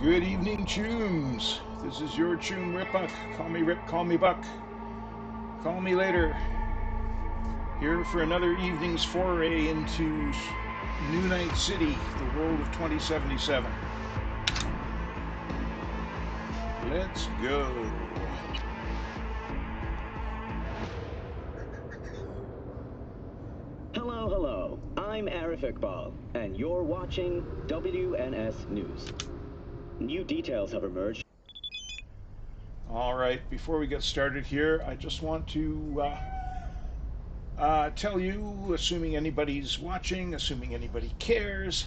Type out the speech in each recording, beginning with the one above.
Good evening, Chooms. This is your Choom Ripbuck. Call me Rip, call me Buck. Call me later. Here for another evening's foray into New Night City, the world of 2077. Let's go. Hello, hello. I'm Arif Iqbal, and you're watching WNS News. New details have emerged. All right, before we get started here, I just want to tell you, assuming anybody's watching, assuming anybody cares,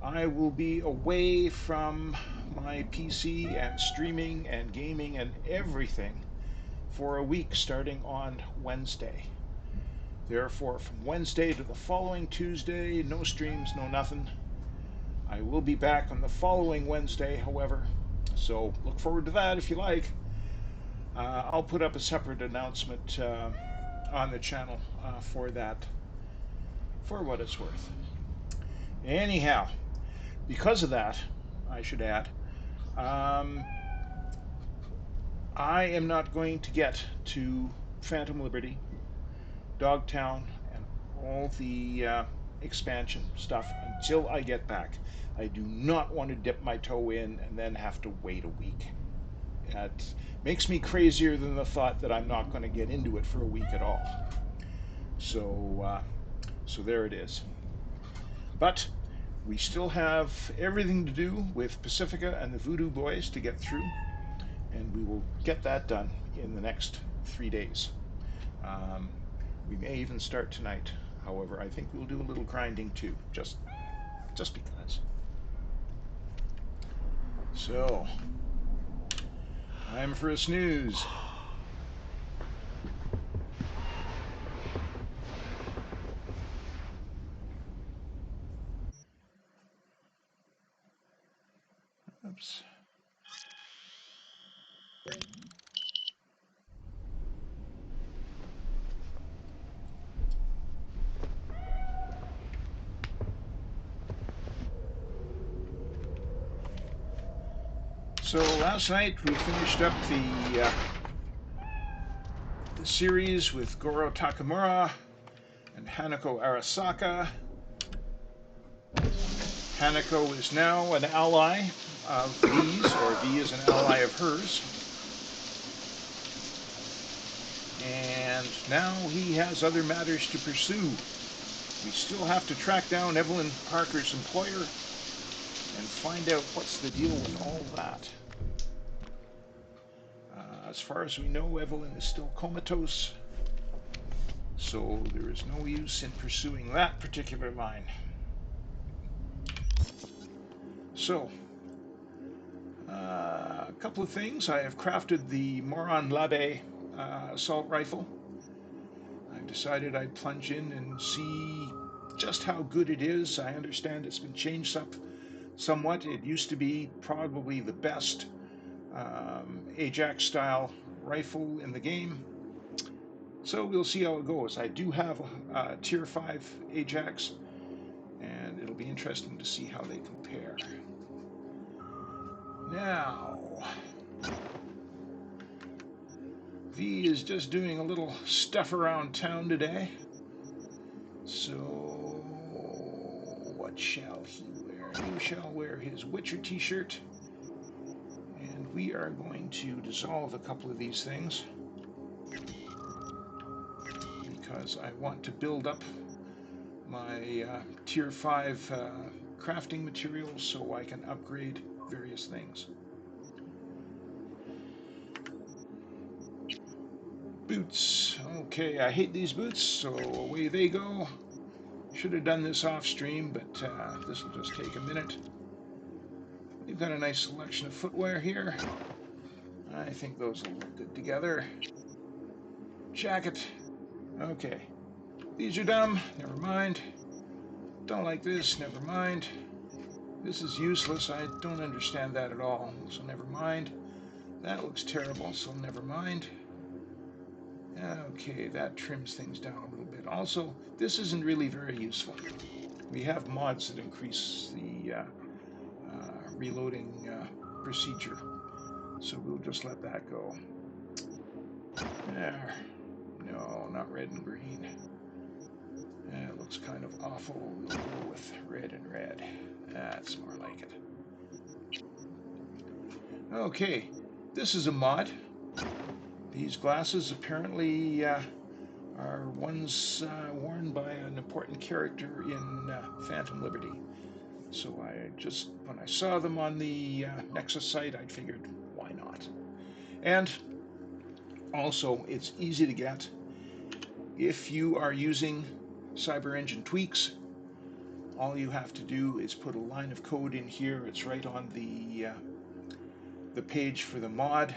I will be away from my PC and streaming and gaming and everything for a week starting on Wednesday. Therefore, from Wednesday to the following Tuesday, no streams, no nothing. I will be back on the following Wednesday, however, so look forward to that if you like. I'll put up a separate announcement on the channel for that, for what it's worth. Anyhow, because of that, I should add, I am not going to get to Phantom Liberty, Dogtown, and all the expansion stuff until I get back. I do not want to dip my toe in and then have to wait a week. That makes me crazier than the thought that I'm not going to get into it for a week at all. So there it is. But we still have everything to do with Pacifica and the Voodoo Boys to get through, and we will get that done in the next 3 days. We may even start tonight. However, I think we'll do a little grinding too, just because. So, time for a snooze. Oops. So last night we finished up the series with Goro Takamura and Hanako Arasaka. Hanako is now an ally of V's, or V is an ally of hers. And now he has other matters to pursue. We still have to track down Evelyn Parker's employer and find out what's the deal with all that. As far as we know, Evelyn is still comatose, so there is no use in pursuing that particular line. So, a couple of things. I have crafted the Moron Labe assault rifle. I've decided I'd plunge in and see just how good it is. I understand it's been changed up somewhat. It used to be probably the best Ajax-style rifle in the game. So we'll see how it goes. I do have a Tier 5 Ajax, and it'll be interesting to see how they compare. Now, V is just doing a little stuff around town today. So, what shall he wear? He shall wear his Witcher t-shirt, and we are going to dissolve a couple of these things because I want to build up my Tier 5 crafting materials so I can upgrade various things. Boots. Okay, I hate these boots, so away they go. Should have done this off stream, but this will just take a minute. We've got a nice selection of footwear here. I think those will look good together. Jacket. Okay. These are dumb. Never mind. Don't like this. Never mind. This is useless. I don't understand that at all, so never mind. That looks terrible, so never mind. Okay, that trims things down a little bit. Also, this isn't really very useful. We have mods that increase the reloading procedure. So we'll just let that go. There. No, not red and green. It looks kind of awful. We'll go with red and red. That's more like it. Okay, this is a mod. These glasses apparently are ones worn by an important character in Phantom Liberty. So when I saw them on the Nexus site, I figured, why not? And also, it's easy to get. If you are using CyberEngine tweaks, all you have to do is put a line of code in here. It's right on the page for the mod,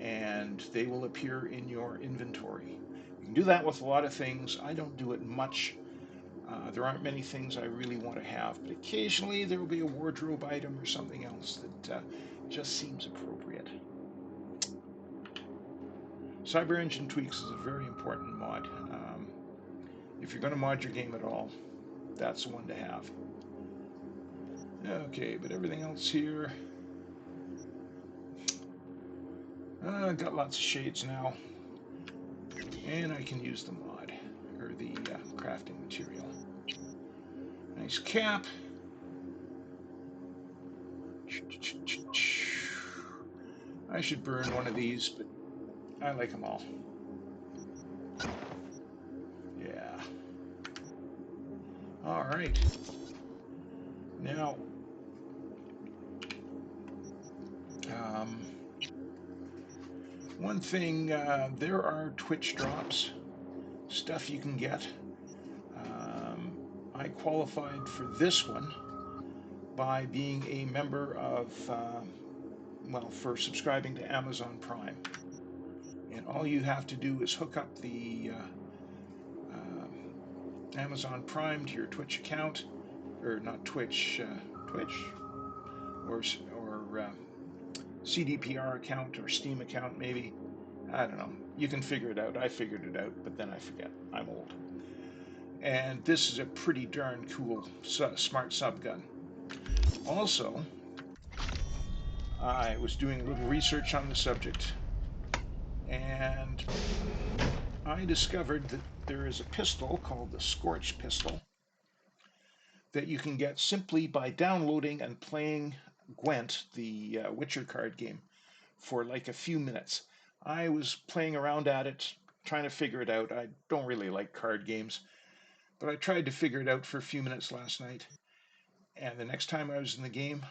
and they will appear in your inventory. You can do that with a lot of things. I don't do it much. There aren't many things I really want to have, but occasionally there will be a wardrobe item or something else that just seems appropriate. CyberEngine Tweaks is a very important mod. If you're going to mod your game at all, that's the one to have. Okay, but everything else here, got lots of shades now, and I can use the mod, or the crafting material. Nice cap. I should burn one of these, but I like them all. Yeah. All right. Now, one thing, there are Twitch drops, stuff you can get. I qualified for this one by being a member of, for subscribing to Amazon Prime. And all you have to do is hook up the Amazon Prime to your Twitch account, or not Twitch, Twitch, or CDPR account or Steam account maybe. I don't know. You can figure it out. I figured it out, but then I forget. I'm old. And this is a pretty darn cool smart subgun. Also, I was doing a little research on the subject, and I discovered that there is a pistol called the Scorch pistol that you can get simply by downloading and playing Gwent, the Witcher card game, for like a few minutes. I was playing around at it, trying to figure it out. I don't really like card games, but I tried to figure it out for a few minutes last night. And the next time I was in the game,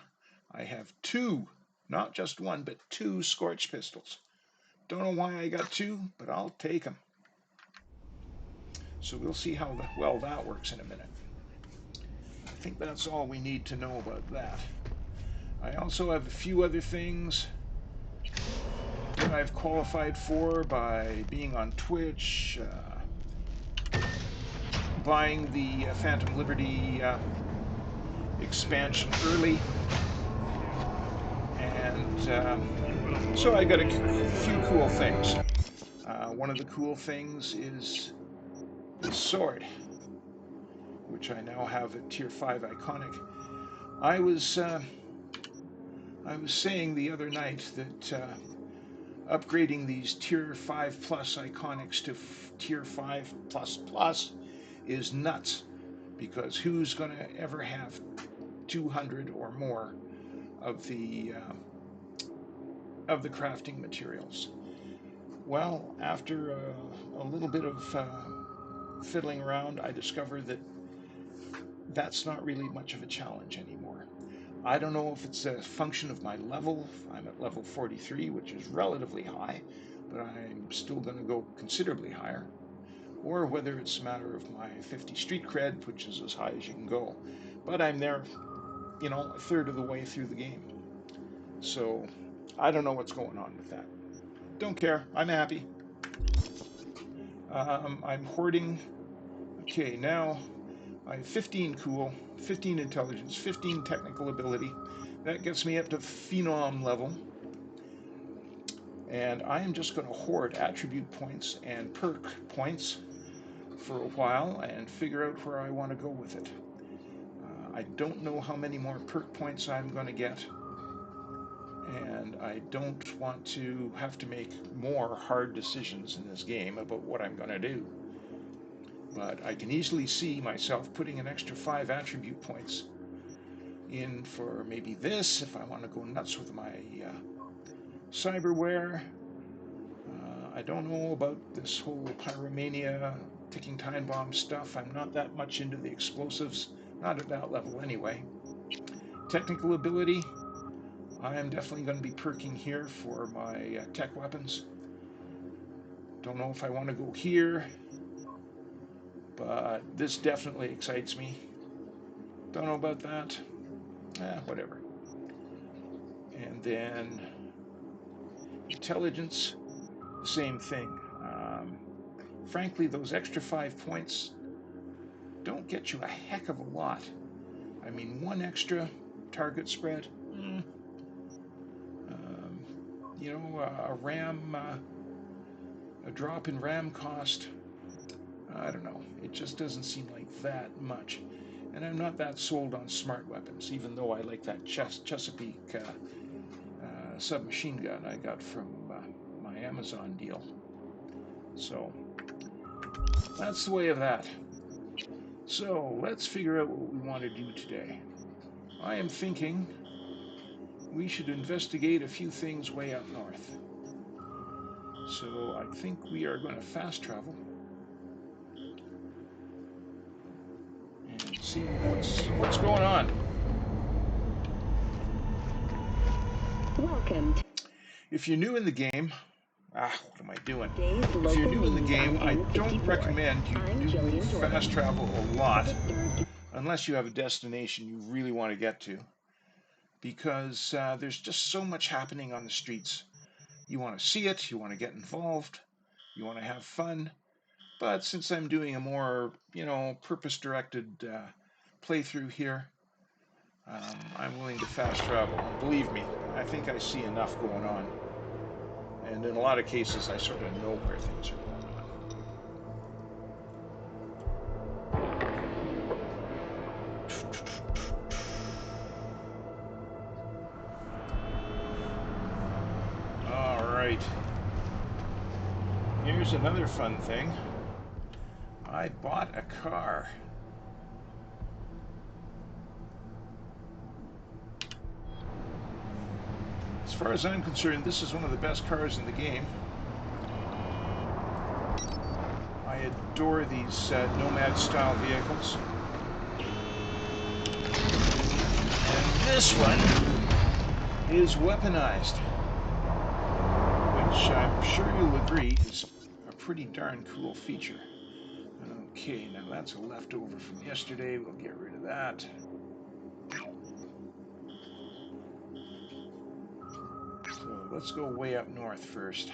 I have two, not just one, but two Scorch pistols. Don't know why I got two, but I'll take them. So we'll see how well that works in a minute. I think that's all we need to know about that. I also have a few other things that I've qualified for by being on Twitch, buying the Phantom Liberty expansion early, and so I got a few cool things. One of the cool things is this sword, which I now have a Tier 5 iconic. I was saying the other night that upgrading these Tier 5 Plus iconics to Tier 5 Plus Plus is nuts, because who's going to ever have 200 or more of the crafting materials? Well, after a little bit of fiddling around, I discovered that that's not really much of a challenge anymore. I don't know if it's a function of my level. I'm at level 43, which is relatively high, but I'm still going to go considerably higher. Or whether it's a matter of my 50 street cred, which is as high as you can go. But I'm there, a third of the way through the game. So I don't know what's going on with that. Don't care. I'm happy. I'm hoarding. Okay, now I have 15 cool, 15 intelligence, 15 technical ability. That gets me up to phenom level. And I am just going to hoard attribute points and perk points for a while and figure out where I want to go with it. I don't know how many more perk points I'm going to get, and I don't want to have to make more hard decisions in this game about what I'm going to do. But I can easily see myself putting an extra 5 attribute points in for maybe this, if I want to go nuts with my cyberware. I don't know about this whole pyromania, ticking time bomb stuff. I'm not that much into the explosives, not at that level anyway. Technical ability, I am definitely going to be perking here for my tech weapons. Don't know if I want to go here, but this definitely excites me. Don't know about that. Whatever. And then intelligence, the same thing. Frankly, those extra 5 points don't get you a heck of a lot. I mean, 1 extra target spread, a RAM, a drop in RAM cost, I don't know. It just doesn't seem like that much. And I'm not that sold on smart weapons, even though I like that Chesapeake submachine gun I got from my Amazon deal. So that's the way of that. So let's figure out what we want to do today. I am thinking we should investigate a few things way up north. So I think we are going to fast travel and see what's going on. Welcome. If you're new in the game, what am I doing? Today's If you're local new in the news game, on I N54. don't recommend you I'm do Jillian Jordan. fast travel a lot For the third unless you have a destination you really want to get to, because there's just so much happening on the streets. You want to see it, you want to get involved, you want to have fun. But since I'm doing a more, purpose-directed playthrough here, I'm willing to fast travel. And believe me, I think I see enough going on. And in a lot of cases, I sort of know where things are going on. All right. Here's another fun thing. I bought a car. As far as I'm concerned, this is one of the best cars in the game. I adore these Nomad-style vehicles. And this one is weaponized, which I'm sure you'll agree is a pretty darn cool feature. Okay, now that's a leftover from yesterday. We'll get rid of that. So let's go way up north first.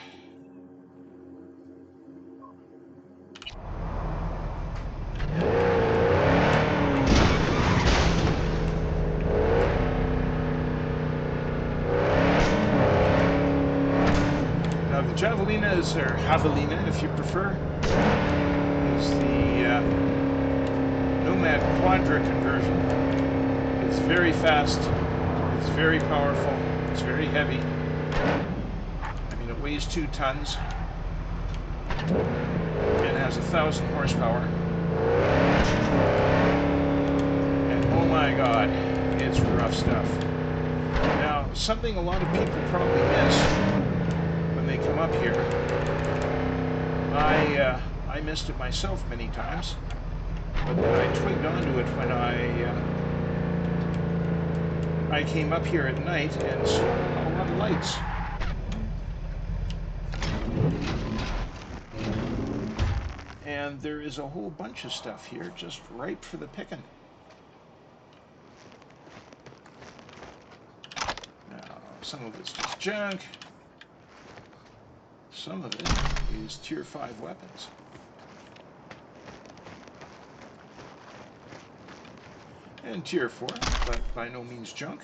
Now the Javelina is, or Javelina if you prefer, is the Nomad Quadra conversion. It's very fast, it's very powerful, it's very heavy. I mean, it weighs 2 tons and has 1,000 horsepower. And oh my god, it's rough stuff. Now, something a lot of people probably miss when they come up here, I missed it myself many times, but then I twigged onto it when I came up here at night and saw a lot of lights. And there is a whole bunch of stuff here just ripe for the picking. Now, some of it's just junk. Some of it is tier 5 weapons. And tier 4, but by no means junk.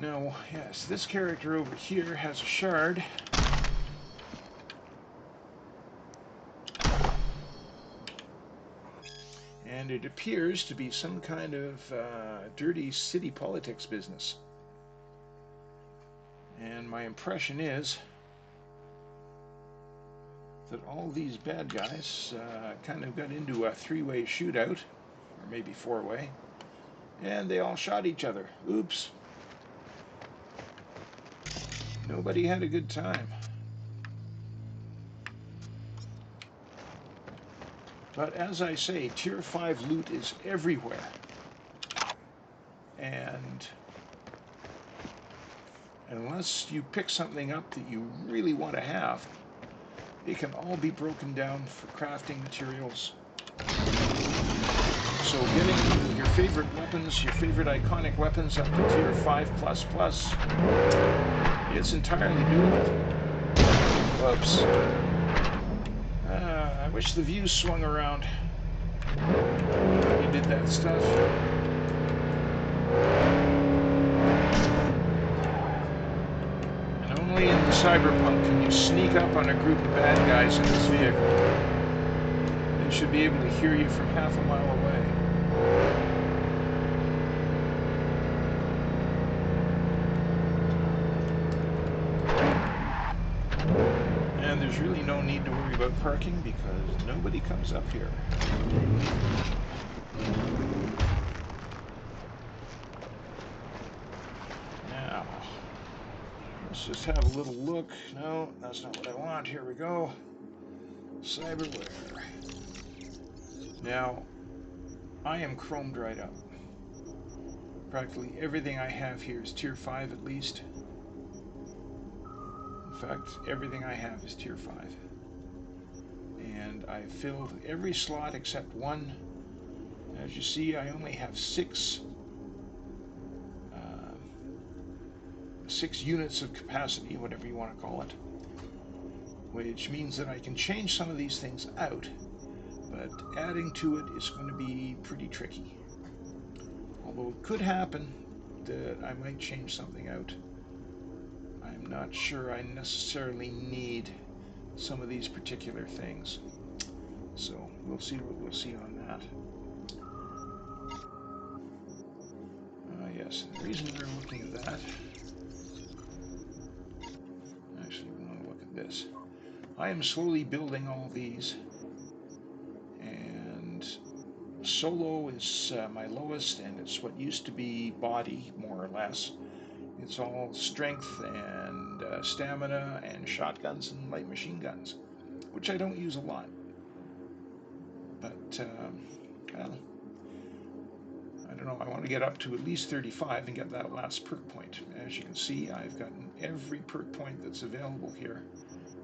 Now, yes, this character over here has a shard. And it appears to be some kind of dirty city politics business. And my impression is that all these bad guys kind of got into a three-way shootout, or maybe four-way, and they all shot each other. Oops. Nobody had a good time. But as I say, Tier 5 loot is everywhere. And unless you pick something up that you really want to have, it can all be broken down for crafting materials. So getting your favorite weapons, your favorite iconic weapons up to Tier 5++, it's entirely doable. Whoops. I wish the view swung around when you did that stuff. And only in Cyberpunk can you sneak up on a group of bad guys in this vehicle. They should be able to hear you from half a mile away. And there's really no need to worry about parking because nobody comes up here. Now, let's just have a little look. No, that's not what I want. Here we go. Cyberware. Now, I am chromed right up. Practically everything I have here is Tier 5 at least. In fact, everything I have is Tier 5. And I've filled every slot except one. As you see, I only have six units of capacity, whatever you want to call it, which means that I can change some of these things out, but adding to it is going to be pretty tricky. Although it could happen that I might change something out. I'm not sure I necessarily need some of these particular things. So we'll see what we'll see on that. Yes, the reason we're looking at that, actually we want to look at this. I am slowly building all these, and solo is my lowest, and it's what used to be body, more or less. It's all strength and stamina and shotguns and light machine guns, which I don't use a lot. But, well, I don't know, I want to get up to at least 35 and get that last perk point. As you can see, I've gotten every perk point that's available here,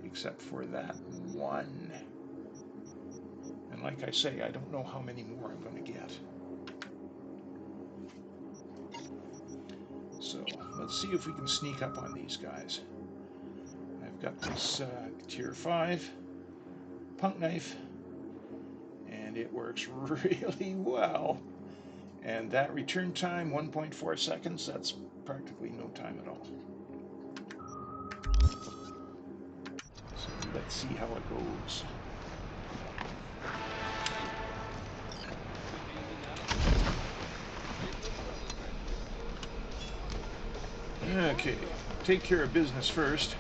except for that one. And like I say, I don't know how many more I'm going to get. So, let's see if we can sneak up on these guys. I've got this Tier 5 punk knife, and it works really well. And that return time, 1.4 seconds, that's practically no time at all. So let's see how it goes. Okay, take care of business first.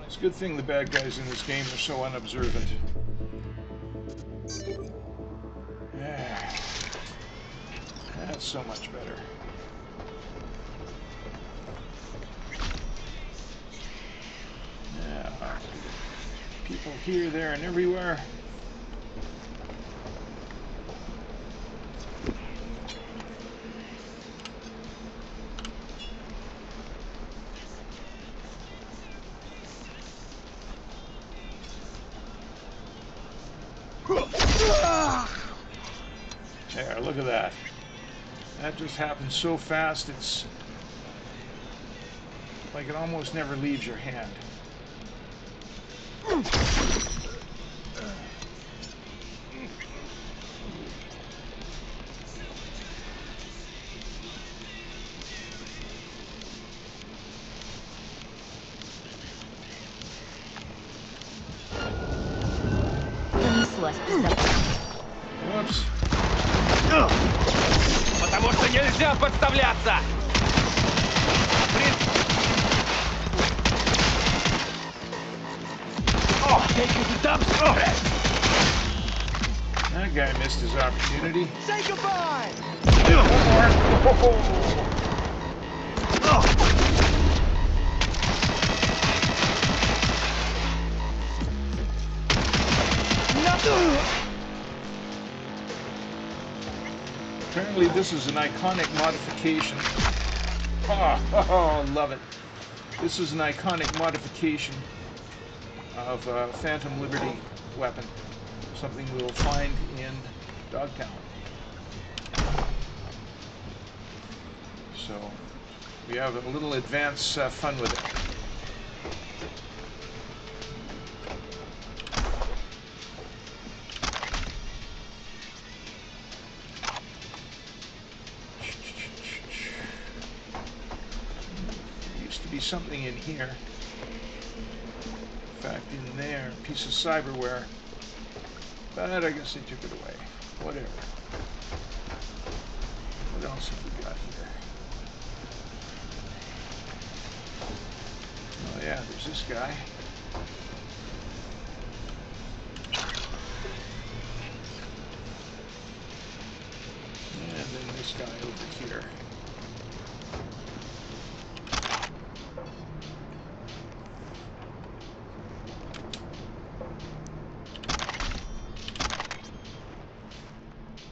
It's a good thing the bad guys in this game are so unobservant. Yeah, that's so much better. Yeah, people here, there, and everywhere. There, look at that. That just happens so fast, it's like it almost never leaves your hand. удалось избежать. Whoops. Потому что нельзя подставляться! That guy missed his opportunity. Say goodbye! Apparently this is an iconic modification. Oh, love it. This is an iconic modification of a Phantom Liberty weapon. Something we'll find in Dogtown. So we have a little advanced fun with it. Used to be something in here. In fact, in there, a piece of cyberware. But I guess they took it away. Whatever. What else have we got here? Oh yeah, there's this guy. And then this guy over here.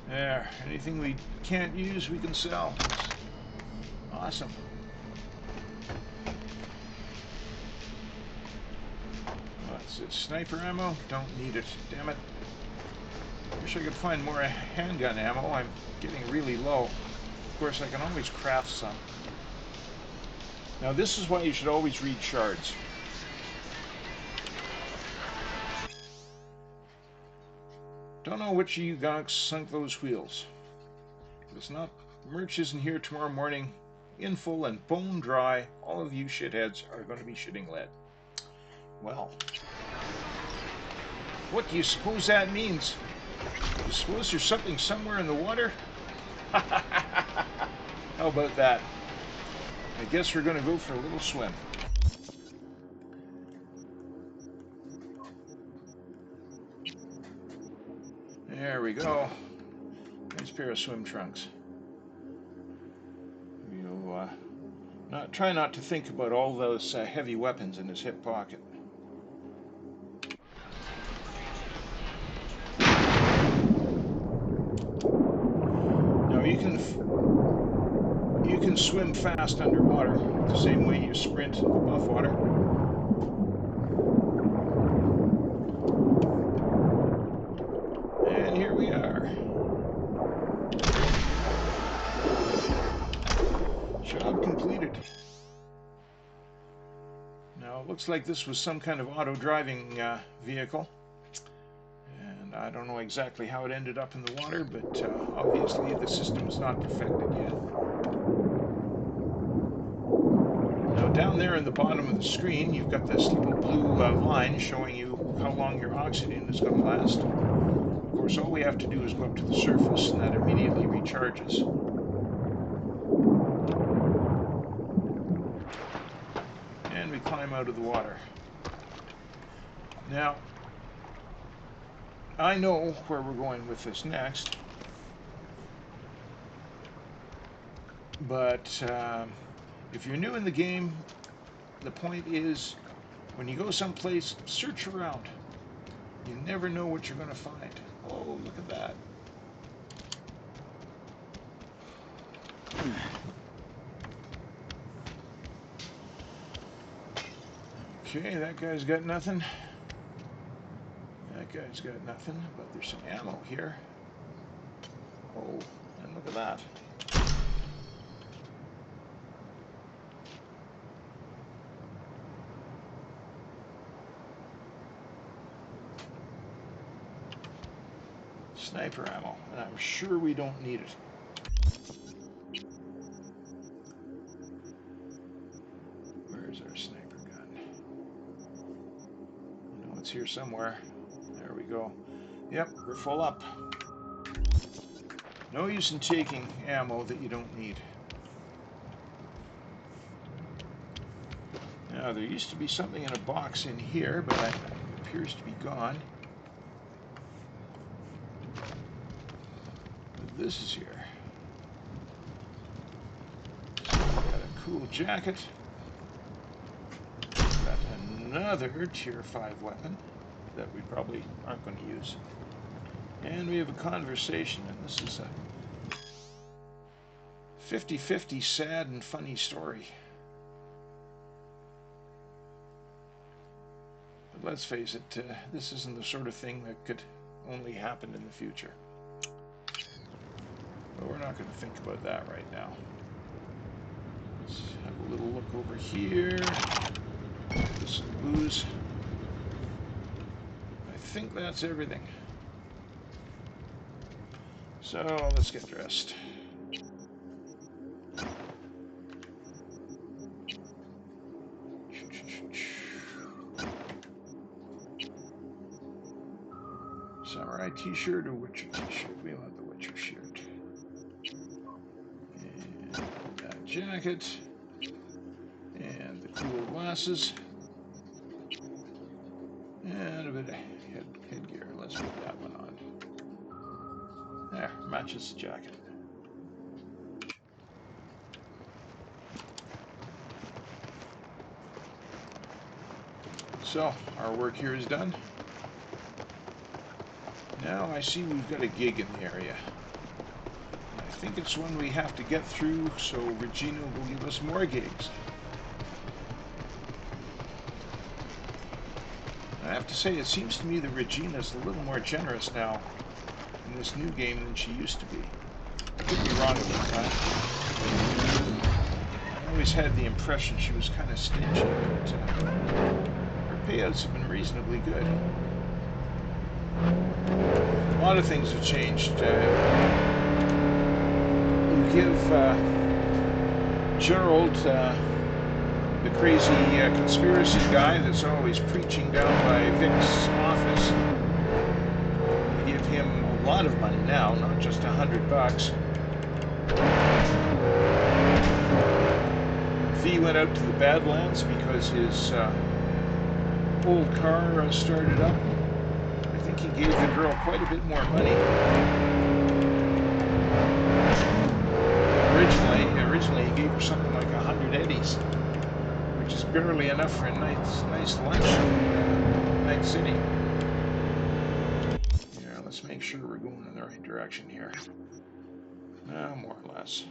There, anything we can't use, we can sell. Awesome. What's this? Sniper ammo? Don't need it. Damn it. Wish I could find more handgun ammo. I'm getting really low. Of course, I can always craft some. Now, this is why you should always read shards. Don't know which of you gonks sunk those wheels. It's not. Merch isn't here tomorrow morning, in full and bone dry. All of you shitheads are going to be shitting lead. Well, what do you suppose that means? You suppose there's something somewhere in the water? How about that? I guess we're going to go for a little swim. There we go. Nice pair of swim trunks. We'll try not to think about all those heavy weapons in his hip pocket. Now you can swim fast underwater the same way you sprint above water. And here we are. Job completed. Now it looks like this was some kind of auto-driving vehicle. And I don't know exactly how it ended up in the water, but obviously the system is not perfected yet. Now down there in the bottom of the screen, you've got this little blue line showing you how long your oxygen is going to last. Of course, all we have to do is go up to the surface, and that immediately recharges. And we climb out of the water. Now, I know where we're going with this next, but if you're new in the game, the point is, when you go someplace, search around. You never know what you're going to find. Oh, look at that. Okay, that guy's got nothing. That guy's got nothing, but there's some ammo here. Oh, and look at that. Sniper ammo, and I'm sure we don't need it. Where's our sniper gun? I know it's here somewhere. There we go. Yep, we're full up. No use in taking ammo that you don't need. Now, there used to be something in a box in here, but it appears to be gone. But this is here. Got a cool jacket. Got another Tier 5 weapon that we probably aren't going to use. And we have a conversation, and this is a 50-50 sad and funny story. But let's face it, this isn't the sort of thing that could only happen in the future. But we're not going to think about that right now. Let's have a little look over here. Some booze. I think that's everything. So let's get dressed. Samurai t-shirt or Witcher t-shirt? We want the Witcher shirt. And that jacket. And the cool glasses. And a bit of headgear. Let's put that one on. There, matches the jacket. So, our work here is done. Now I see we've got a gig in the area. I think it's one we have to get through, so Regina will give us more gigs. I have to say, it seems to me that Regina's a little more generous now in this new game than she used to be. I could be wrong about that. I always had the impression she was kind of stingy, but her payouts have been reasonably good. A lot of things have changed. You give Gerald, the crazy conspiracy guy that's always preaching down by Vic's office, you give him a lot of money now, not just $100. V went out to the Badlands because his old car started up. I think he gave the girl quite a bit more money. Originally he gave her something like 100 eddies, which is barely enough for a nice lunch in Night City. Yeah, let's make sure we're going in the right direction here. More or less.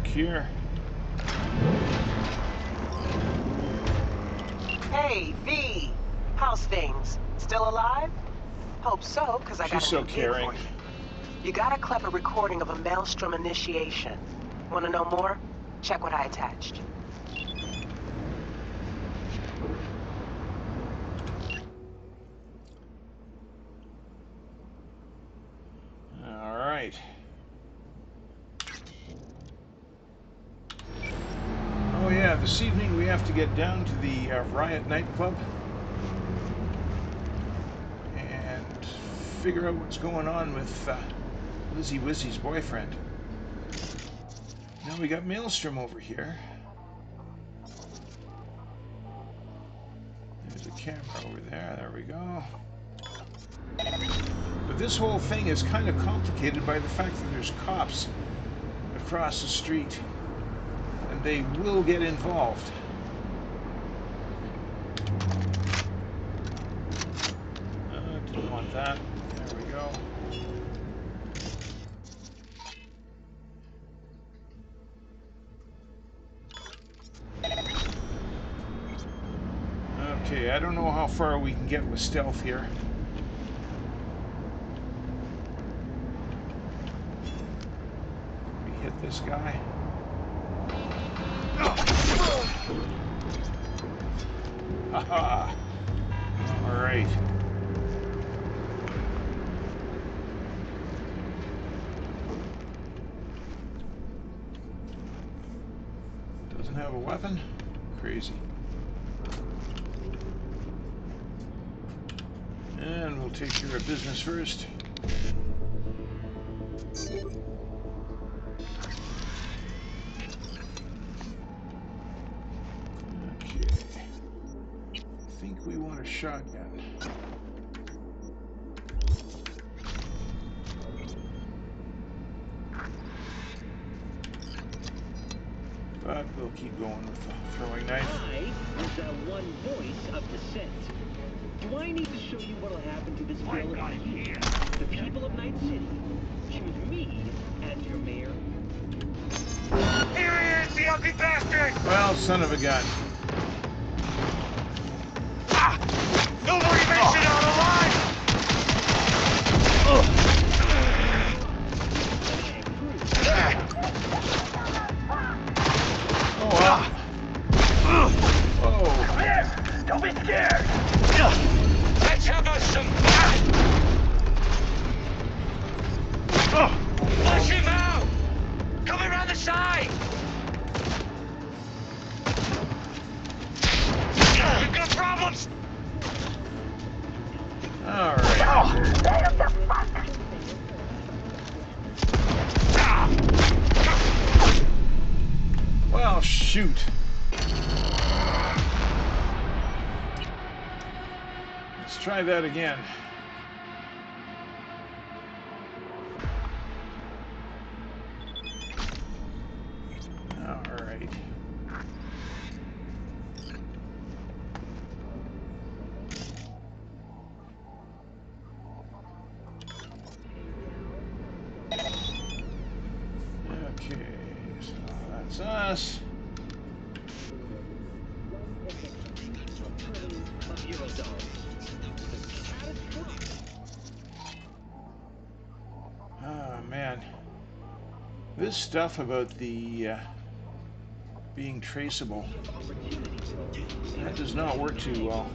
Here. Hey, V. How's things? Still alive? Hope so, because I got a new gig for you. You got a clever recording of a Maelstrom initiation. Want to know more? Check what I attached. All right. Oh yeah, this evening we have to get down to the Riot nightclub and figure out what's going on with Lizzie Wizzy's boyfriend. Now we got Maelstrom over here. There's a camera over there. There we go. But this whole thing is kind of complicated by the fact that there's cops across the street. And they will get involved. Didn't want that. There we go. Okay, I don't know how far we can get with stealth here. We hit this guy. Haha! Alright. Doesn't have a weapon? Crazy. And we'll take care of business first. Okay. I think we want a shotgun. But we'll keep going with the throwing knife. I was that one voice of dissent. Do I need to show you what'll happen to this bill if you, the people of Night City, choose me as your mayor? Here he is, the ugly bastard! Well, son of a gun. Ah! Nobody makes it out alive! Oh, wow. Whoa. Don't be scared! Let's have us some fun! Flush him out! Come around the side! We've got problems! Alright. Well, shoot. Let's try that again. Alright. Okay, so that's us. Oh man, this stuff about the being traceable, that does not work too well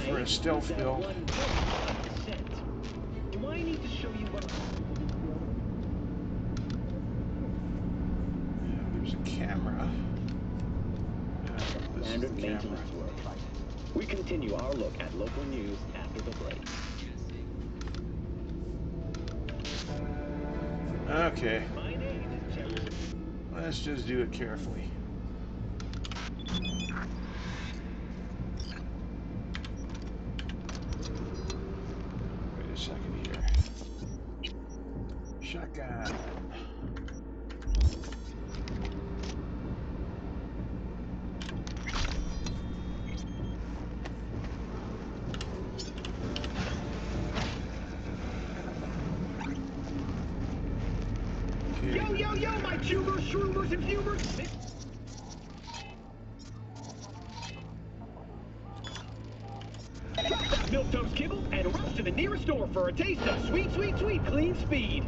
for a stealth build. Do I need to show you what? Yeah, there's a camera. This is the camera. We continue our look at local news after the break. Okay. Let's just do it carefully. Wait a second here. Shotgun. Okay. Yo, yo, yo, my tubers, shroomers, and fumers! Milquetoast kibble and rush to the nearest store for a taste of sweet, sweet, sweet clean speed.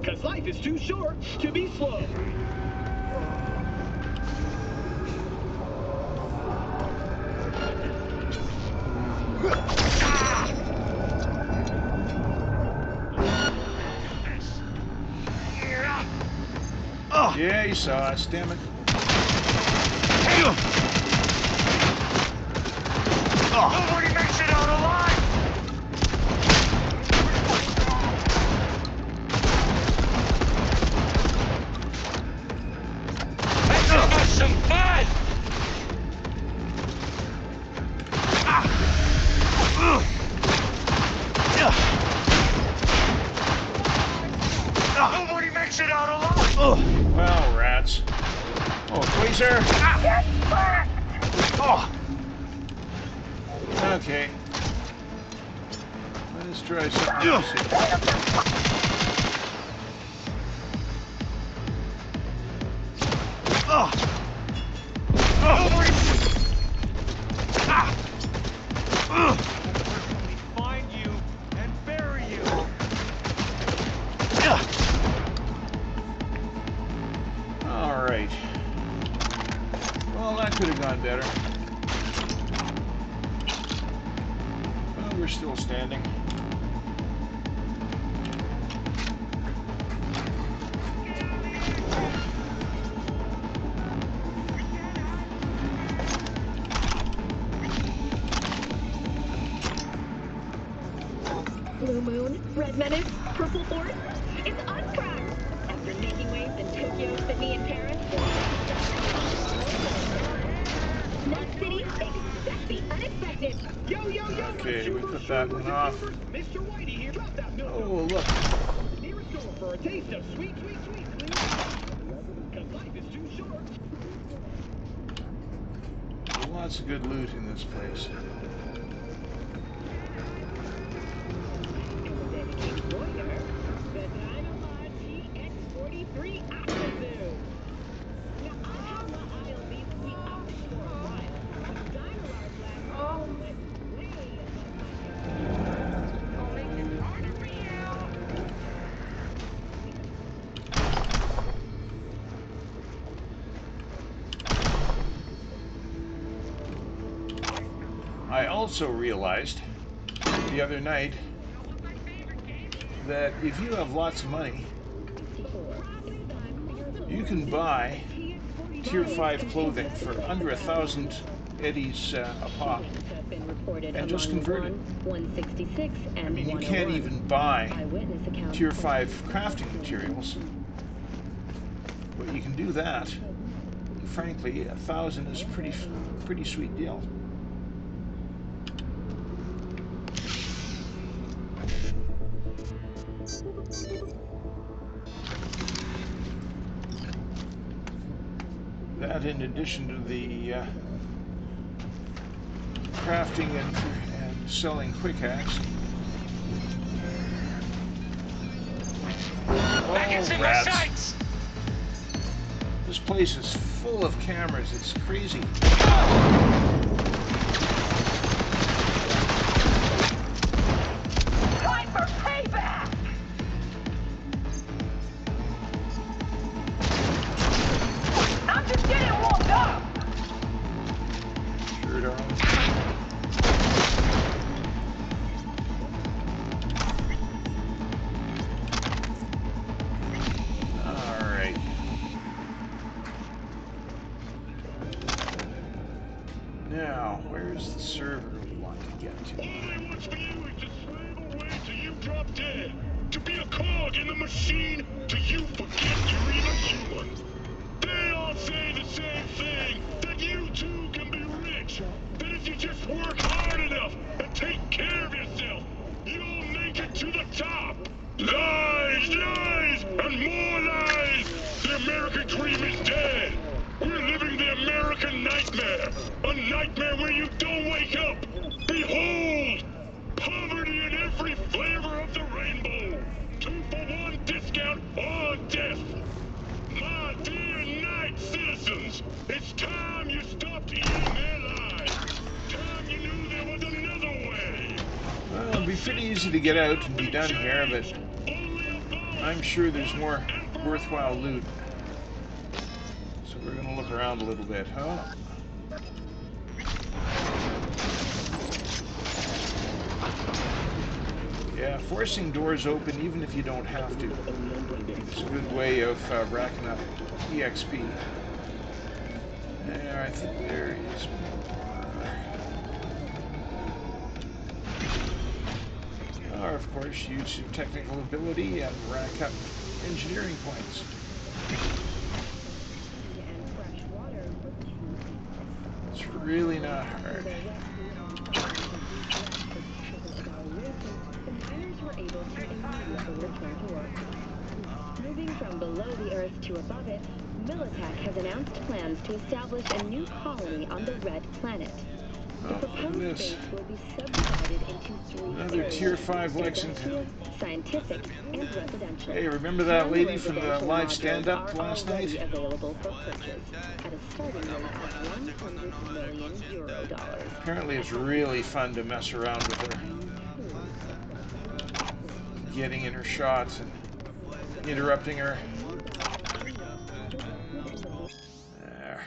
'Cause life is too short to be slow. Yeah, you saw us, damn it. Nobody makes it out alive! Let's have us some fun! Nobody makes it out alive! Well, rats. Oh, Quasar. Oh. Okay. Let's try something else here. could have gone better. Well, we're still standing. Blue moon, red menace, purple force. It's us, crap! After making waves in Tokyo, Sydney, and Paris, next city, expect the unexpected. Yo, yo, yo! Okay, we put that one off. Mr. Whitey here. Drop that milk. Oh, look. Nearest door for a taste of sweet, sweet, sweet, sweet. 'Cause life is too short. Lots of good loot in this place. I also realized the other night that if you have lots of money, you can buy Tier 5 clothing for under 1,000 eddies a pop and just convert it. I mean, you can't even buy Tier 5 crafting materials, but you can do that. And frankly, 1,000 is a pretty sweet deal. That, in addition to the crafting and selling quick hacks. Oh, rats. This place is full of cameras. It's crazy. Time for payback! I'm just getting warmed up! Sure, darling. Alright. Now, where's the server we want to get to? All he wants for you is to slave away till you drop dead. To be a cog in the machine till you forget you're even human. They all say the same thing, that you too can be rich. That if you just work hard enough and take care of yourself, you'll make it to the top. Lies, lies, and more lies. The American dream is dead. We're living the American nightmare. A nightmare where you don't wake up. Behold, poverty in every flavor of the rainbow. 2-for-1 discount on death. My dear night citizens, it's time you stopped eating their lives. Time you knew there was another way. Well, it'd be pretty easy to get out and be done here, but I'm sure there's more worthwhile loot. So we're going to look around a little bit, huh? Yeah, forcing doors open even if you don't have to. It's a good way of racking up EXP. There, I think there is more. Or, of course, use your technical ability and rack up engineering points. It's really not hard. Moving from below the Earth to above it, Militech has announced plans to establish a new colony on the Red Planet. The proposed base will be subdivided into 3 Another areas: Tier 5 Lexington. industrial, scientific, and residential. Hey, remember that lady from the Non-residential live modules stand-up are last already night? available for purchase at a starting rate of €100 million. Apparently it's really fun to mess around with her. Getting in her shots and interrupting her. There.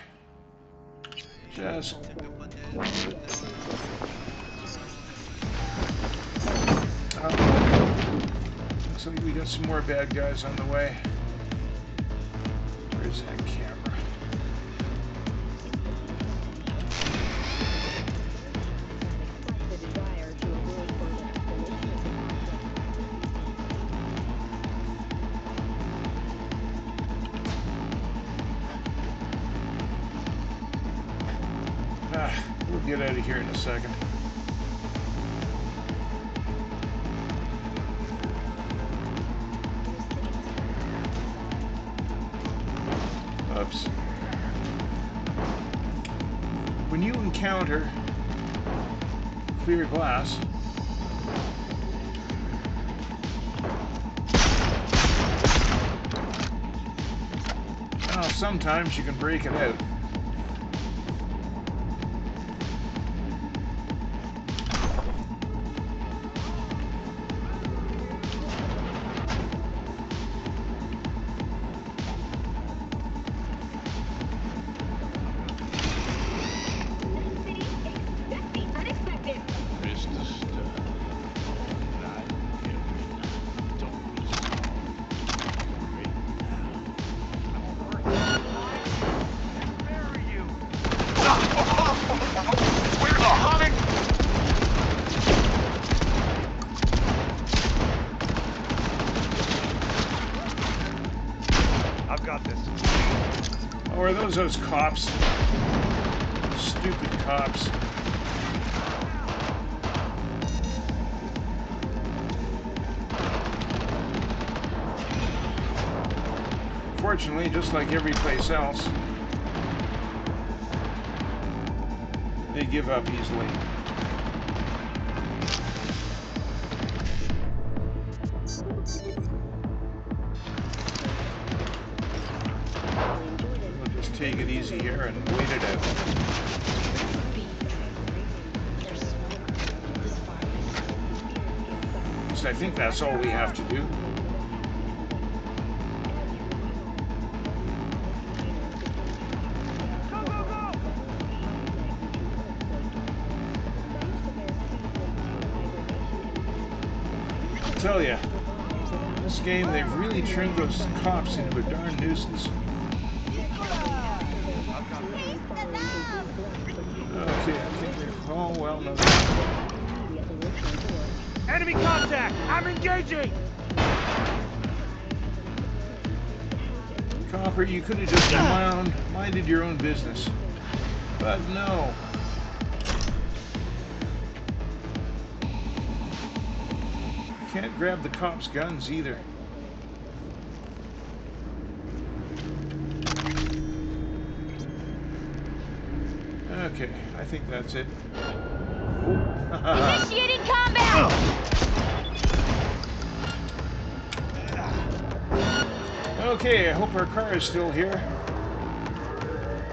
Just... looks like we got some more bad guys on the way. Where's that camera? We'll get out of here in a second. Oops. When you encounter clear glass, sometimes you can break it out. Or are those cops? Stupid cops. Fortunately, just like every place else, they give up easily. Take it easy here and wait it out. So I think that's all we have to do. Go, go, go! I'll tell you, this game, they've really turned those cops into a darn nuisance. Okay, I think they're all well known. Enemy contact! I'm engaging! Copper, you could have just minded your own business. But no. Can't grab the cops' guns either. Okay, I think that's it. Initiating combat! Okay, I hope our car is still here.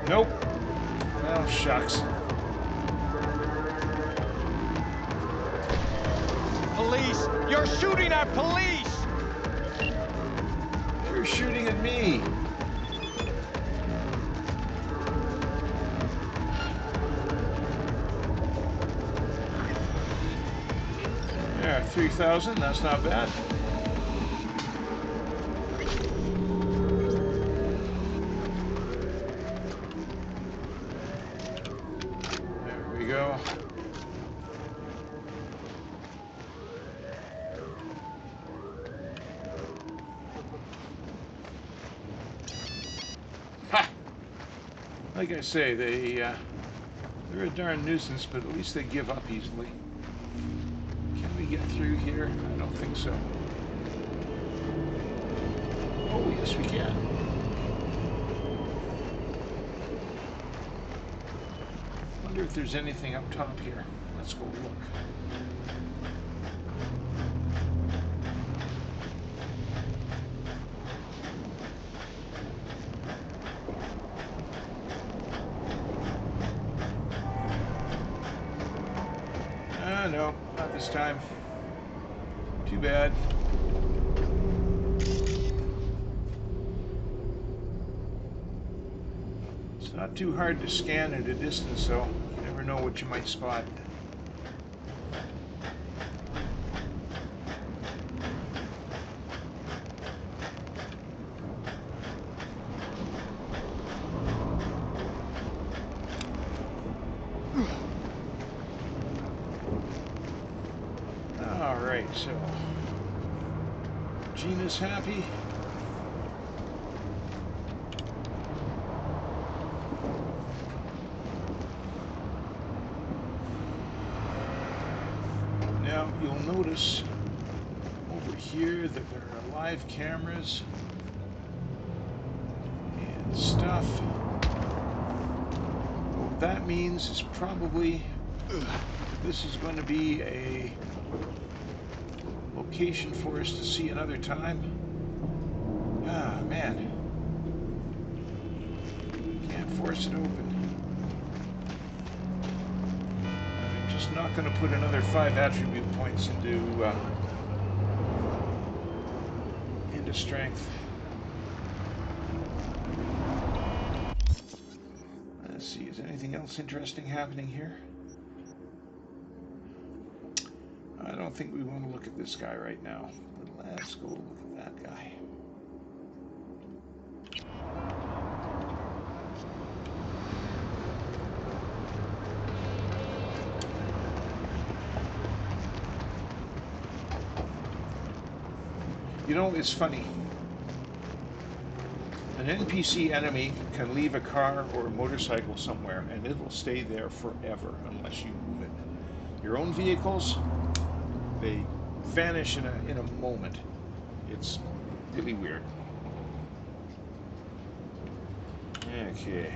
Nope. Well, shucks. Police! You're shooting at police! You're shooting at me. Yeah, 3,000, that's not bad. There we go. Ha! Like I say, they're a darn nuisance, but at least they give up easily. Can we get through here? I don't think so. Oh, yes, we can. Wonder if there's anything up top here. Let's go look. No, not this time. Too bad. So Not too hard to scan at a distance, though. You never know what you might spot. Alright, so Regina's happy. Now you'll notice over here that there are live cameras and stuff. What that means is probably this is going to be a location for us to see another time. Ah, man. Can't force it open. I'm just not going to put another 5 attribute points into strength. Let's see, is anything else interesting happening here? I don't think we want to look at this guy right now, but let's go look at that guy. You know, it's funny. An NPC enemy can leave a car or a motorcycle somewhere and it will stay there forever unless you move it. Your own vehicles, they vanish in a moment. It's really weird. Okay.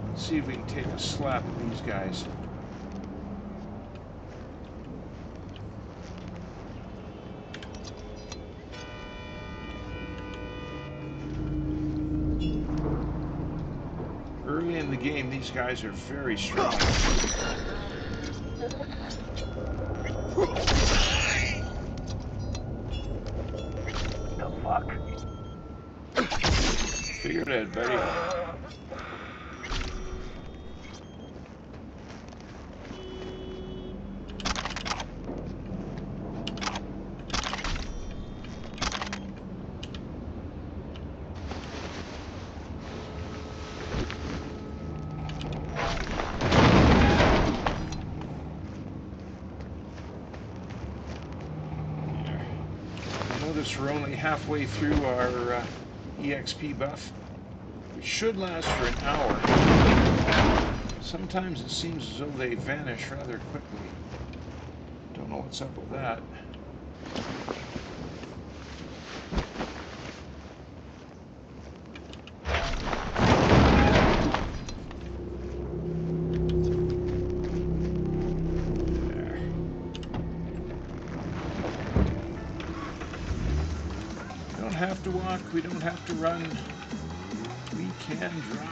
Let's see if we can take a slap at these guys. Early in the game, these guys are very strong. The fuck? Figured it, buddy. We're only halfway through our EXP buff, which should last for an hour. Sometimes it seems as though they vanish rather quickly. Don't know what's up with that. To walk, we don't have to run, we can drive.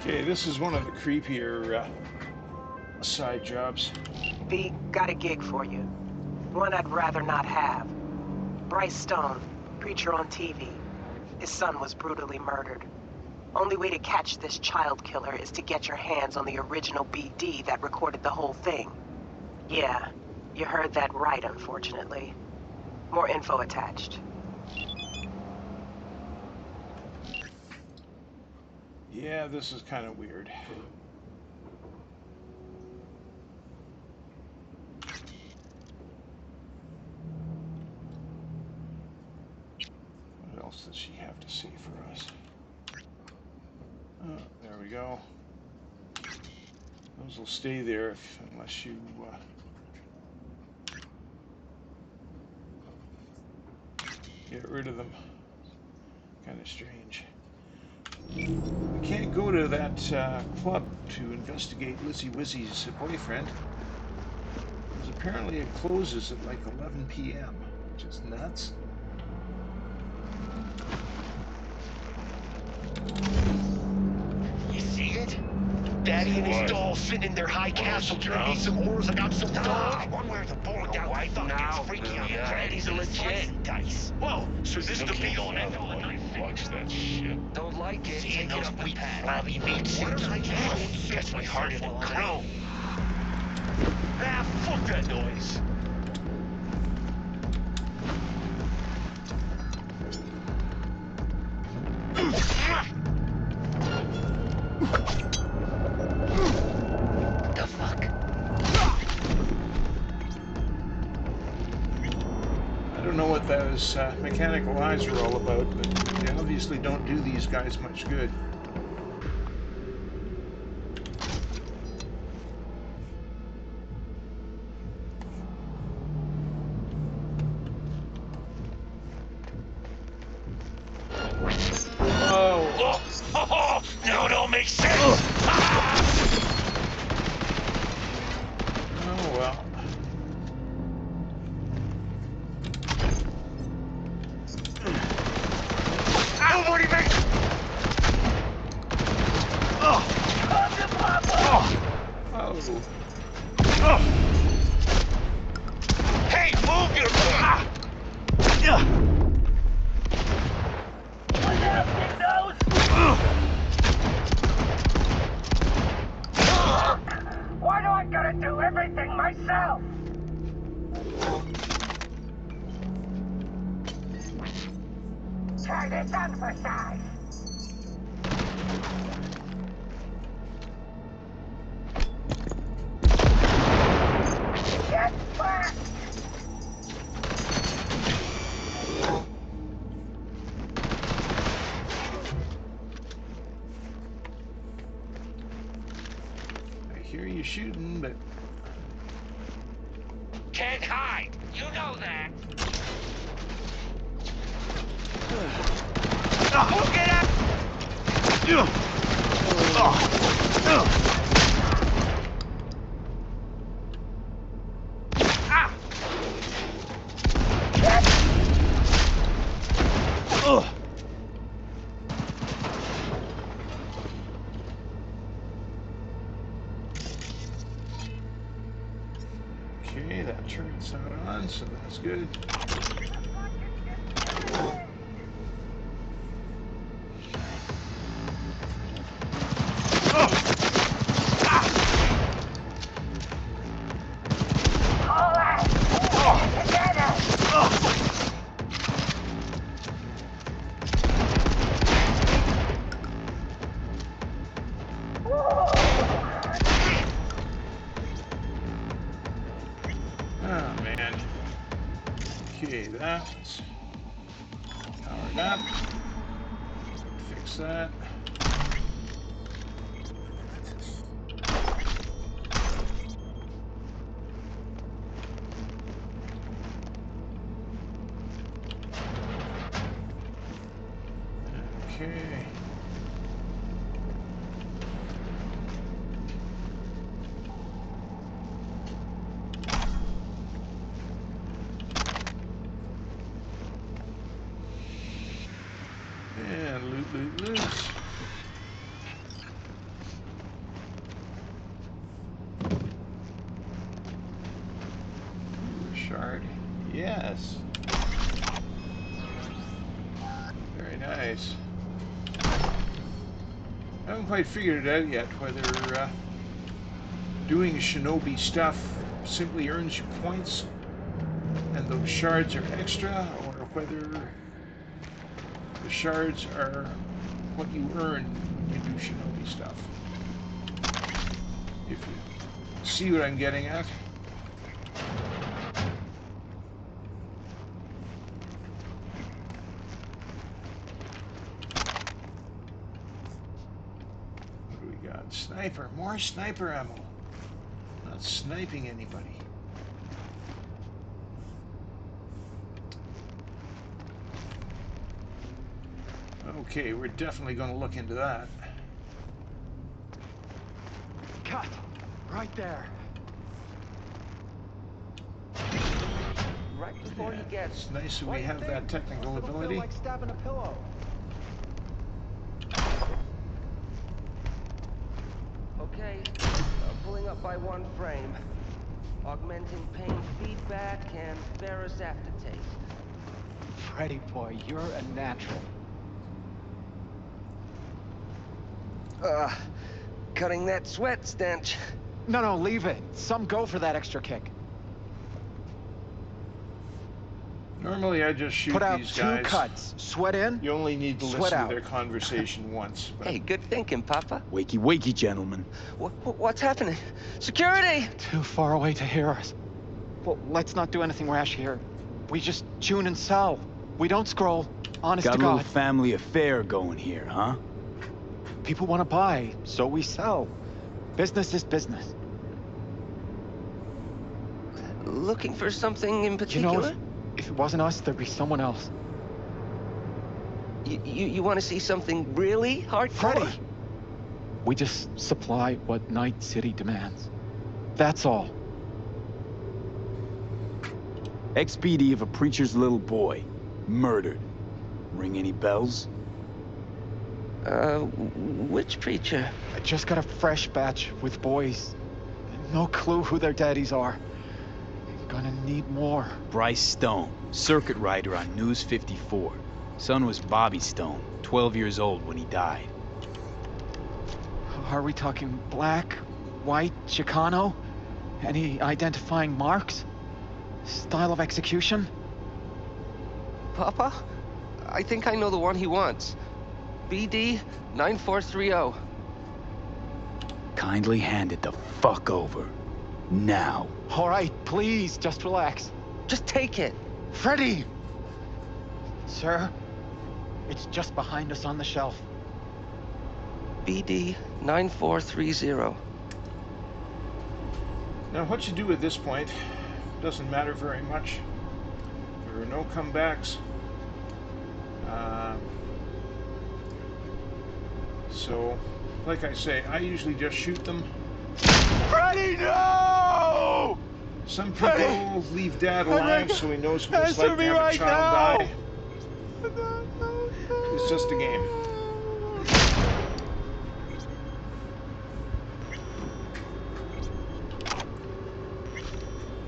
Okay, this is one of the creepier side jobs. V, got a gig for you. One I'd rather not have. Bryce Stone, preacher on TV. His son was brutally murdered. Only way to catch this child killer is to get your hands on the original BD that recorded the whole thing. Yeah, you heard that right, unfortunately. More info attached. Yeah, this is kind of weird. What else does she have to say for us? Oh, there we go. Those will stay there unless you get rid of them. Kind of strange. We can't go to that club to investigate Lizzie Wizzy's boyfriend, because apparently it closes at like 11 p.m., which is nuts. You see it? Daddy and his doll sitting in their high castle giving me some orders about some dog. One where the bull down white now. Freaky on the Daddy's a legit dice. Whoa, so this is the be-all and end-all of night. Watch that shit. Don't like it. Seeing those weak flabby meats. Gets my heart in a glow. Ah, fuck that noise. The fuck? I don't know what those mechanical eyes are all about, but they obviously don't do these guys much good. Oh, now it all makes sense! Ah! Oh well. Nobody makes... Oh. Hey, move your... Why do I gotta do everything myself? Try this on for size. Get back! I hear you shooting, but Can't hide. You know that. Look it up! okay, that turret's not on, so that's good. Oh man. Okay, that's powered up. Fix that. Okay. And loot. Shard. Yes. Very nice. I haven't quite figured it out yet whether doing shinobi stuff simply earns you points and those shards are extra, or whether the shards are what you earn when you do shinobi stuff. If you see what I'm getting at. What do we got? Sniper. More sniper ammo. Not sniping anybody. Okay, we're definitely going to look into that. Cut! Right there. Right before you get... It's nice that we have that technical ability. Like stabbing a pillow. Okay, pulling up by 1 frame. Augmenting pain feedback and ferrous aftertaste. Freddy boy, you're a natural. Cutting that sweat stench. No, leave it. Some go for that extra kick. Normally I just shoot Put out these 2 guys. cuts. Sweat in. You only need to Sweat listen out. to their conversation once. But Hey, good thinking, Papa. Wakey, wakey, gentlemen. What's happening? Security! Too far away to hear us. Well, let's not do anything rash here. We just tune and sell. We don't scroll. Honest Got to a little God. family affair going here, huh? People want to buy, so we sell. Business is business. Looking for something in You particular? know, if it wasn't us, there'd be someone else. You want to see something really hardcore? Freddy! We just supply what Night City demands. That's all. XBD of a preacher's little boy. Murdered. Ring any bells? Which preacher? I just got a fresh batch with boys. No clue who their daddies are. Gonna need more. Bryce Stone, circuit rider on News 54. Son was Bobby Stone, 12 years old when he died. Are we talking black, white, Chicano? Any identifying marks? Style of execution? Papa? I think I know the one he wants. BD 9430. Kindly hand it the fuck over. Now. All right, please, just relax. Just take it. Freddy! Sir, it's just behind us on the shelf. BD 9430. now what you do at this point doesn't matter very much. There are no comebacks. So, like I say, I usually just shoot them. Freddy, no! Some people Freddy! leave Dad alive so he knows what it's Answer like to me have a right child now! die. It's just a game.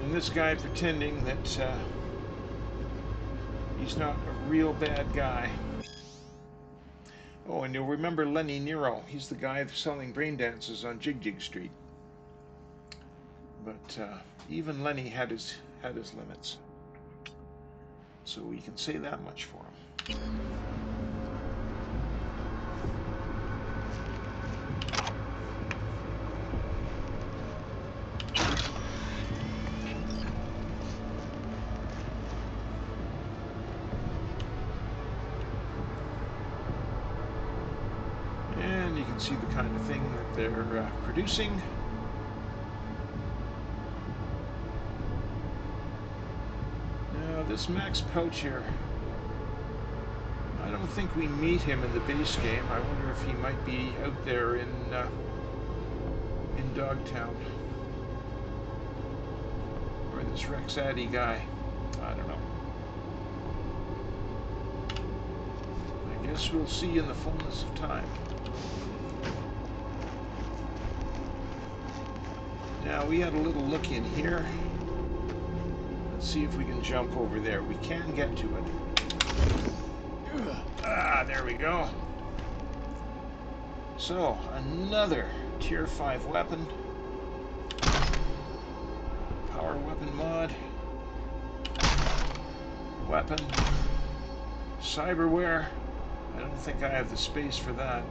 And this guy pretending that he's not a real bad guy. Oh, and you'll remember Lenny Nero. He's the guy selling brain dances on Jig Jig Street. But even Lenny had his limits. So we can say that much for him. And you can see the kind of thing that they're producing. Now this Max Pouch here, I don't think we meet him in the base game. I wonder if he might be out there in Dogtown. Or this Rex Addy guy. I don't know. I guess we'll see in the fullness of time. Now we had a little look in here. Let's see if we can jump over there. We can get to it. Ah, there we go. So, another Tier 5 weapon. Power weapon mod. Weapon. Cyberware. I don't think I have the space for that.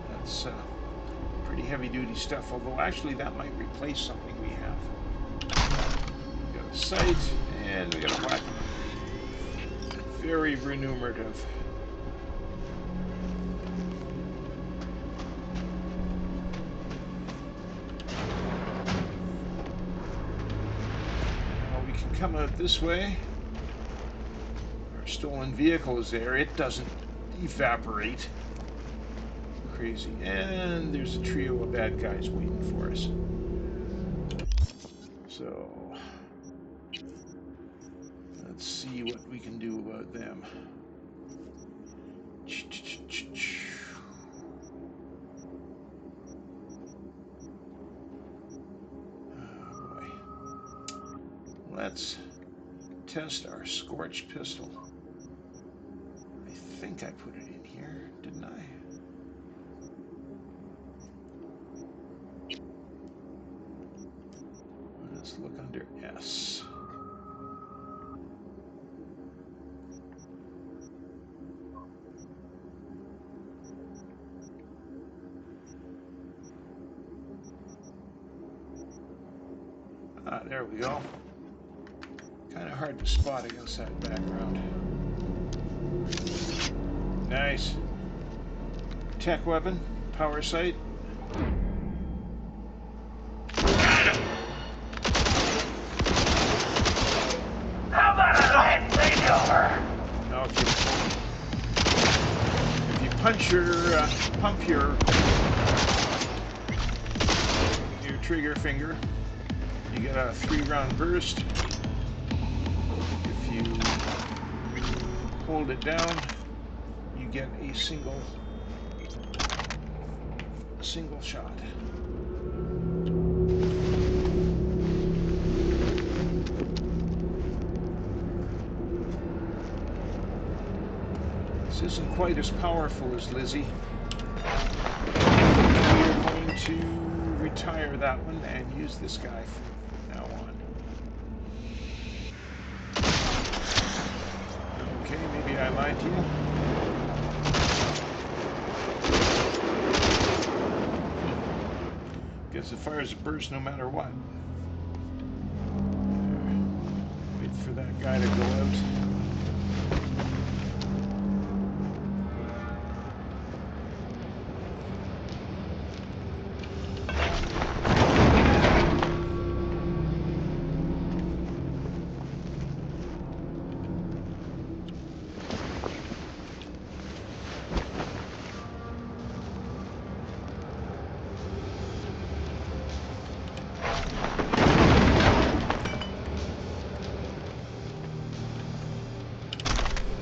That's pretty heavy-duty stuff, although actually that might replace something we have. We got a sight, and we got a weapon. Very remunerative. come out this way. Our stolen vehicle is there. It doesn't evaporate. Crazy. And there's a trio of bad guys waiting for us. So let's see what we can do about them. Oh boy. Let's test our scorched pistol. I think I put it in here, didn't I? Let's look under S. Ah, there we go. Kind of hard to spot against that background. Nice. Tech weapon, power sight. How about a light changeover? Okay. If you pump your trigger finger, you get a 3-round burst. If you hold it down, you get a single shot. This isn't quite as powerful as Lizzie. We're going to retire that one and use this guy from now on. Okay, maybe I lied to you. Guess it fires a burst no matter what. Wait for that guy to go out.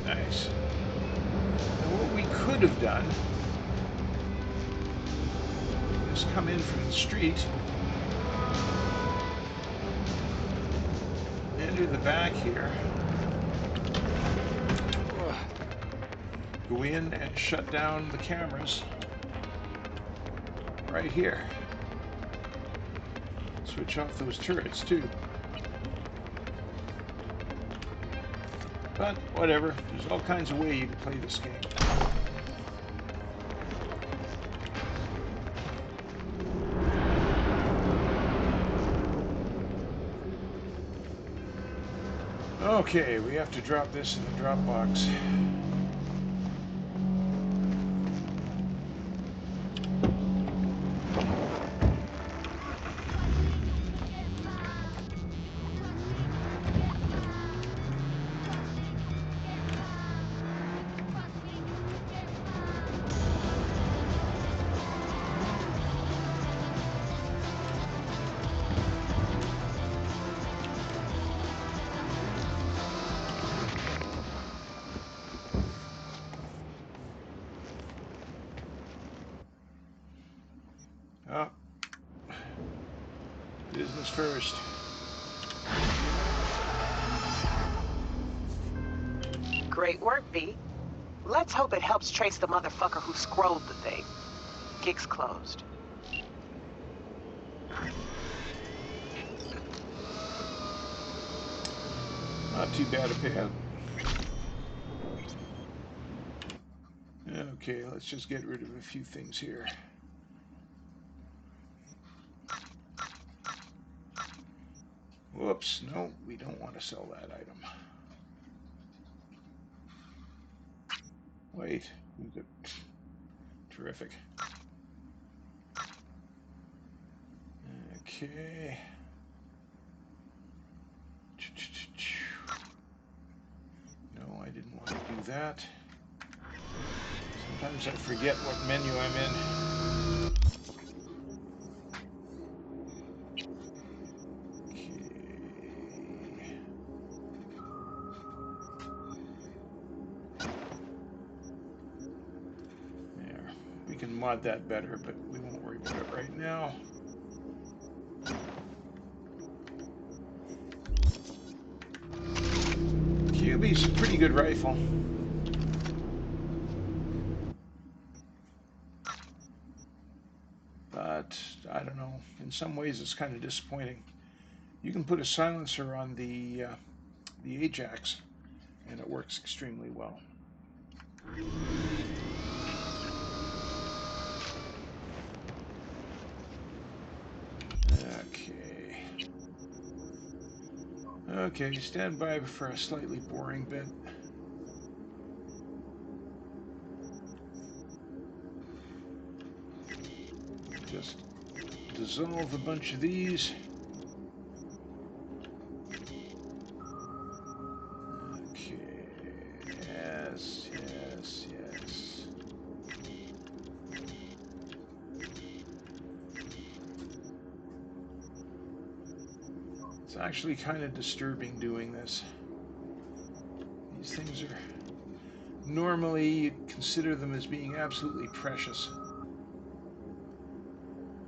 Nice. Now what we could have done is come in from the street, enter the back here, go in and shut down the cameras right here. Switch off those turrets too. But whatever, there's all kinds of ways you can play this game. Okay, we have to drop this in the drop box. Oh, business first. Great work, V. Let's hope it helps trace the motherfucker who scrolled the thing. Gig's closed. Not too bad a payout. Okay, let's just get rid of a few things here. Whoops, no, we don't want to sell that item. Wait, terrific. Okay. do that. Sometimes I forget what menu I'm in. There. We can mod that better, but we won't worry about it right now. QB's a pretty good rifle. But, I don't know, in some ways it's kind of disappointing. You can put a silencer on the Ajax, and it works extremely well. Okay. Okay, stand by for a slightly boring bit. Just dissolve a bunch of these. Okay, yes, yes, yes. It's actually kind of disturbing doing this. These things are normally you'd consider them as being absolutely precious.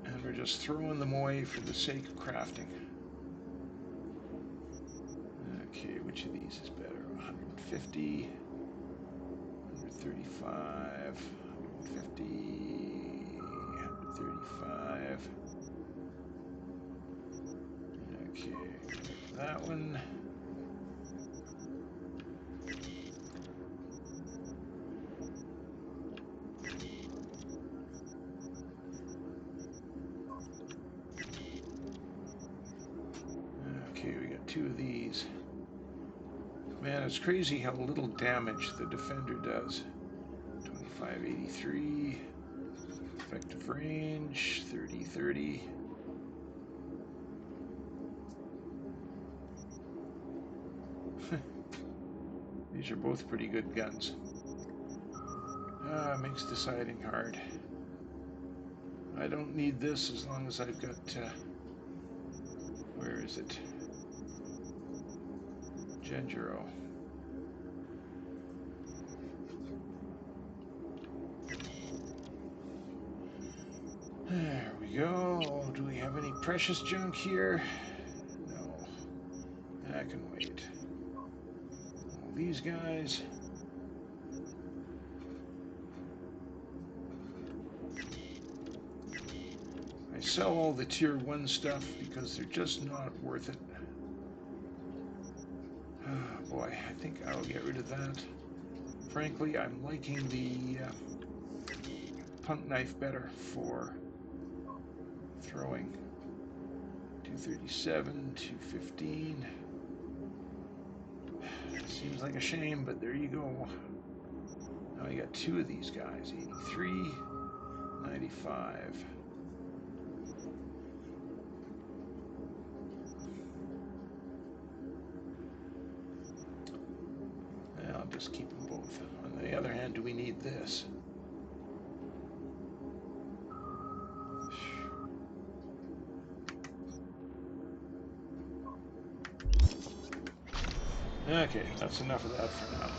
And we're just throwing them away for the sake of crafting. Okay, which of these is better? 150, 135, 150, 135. Okay, that one. Okay, we got two of these. Man, it's crazy how little damage the Defender does. 2583. Effective range, 3030. These are both pretty good guns. Makes deciding hard. I don't need this as long as I've got, where is it? Genjiro. There we go. Do we have any precious junk here? No. That can wait. All these guys. I sell all the tier 1 stuff because they're just not worth it. Oh boy, I think I'll get rid of that. Frankly, I'm liking the punk knife better for throwing. 237, 215. Seems like a shame, but there you go. Now I got two of these guys, 83, 95. I'll just keep them both. On the other hand, do we need this? Okay, that's enough of that for now.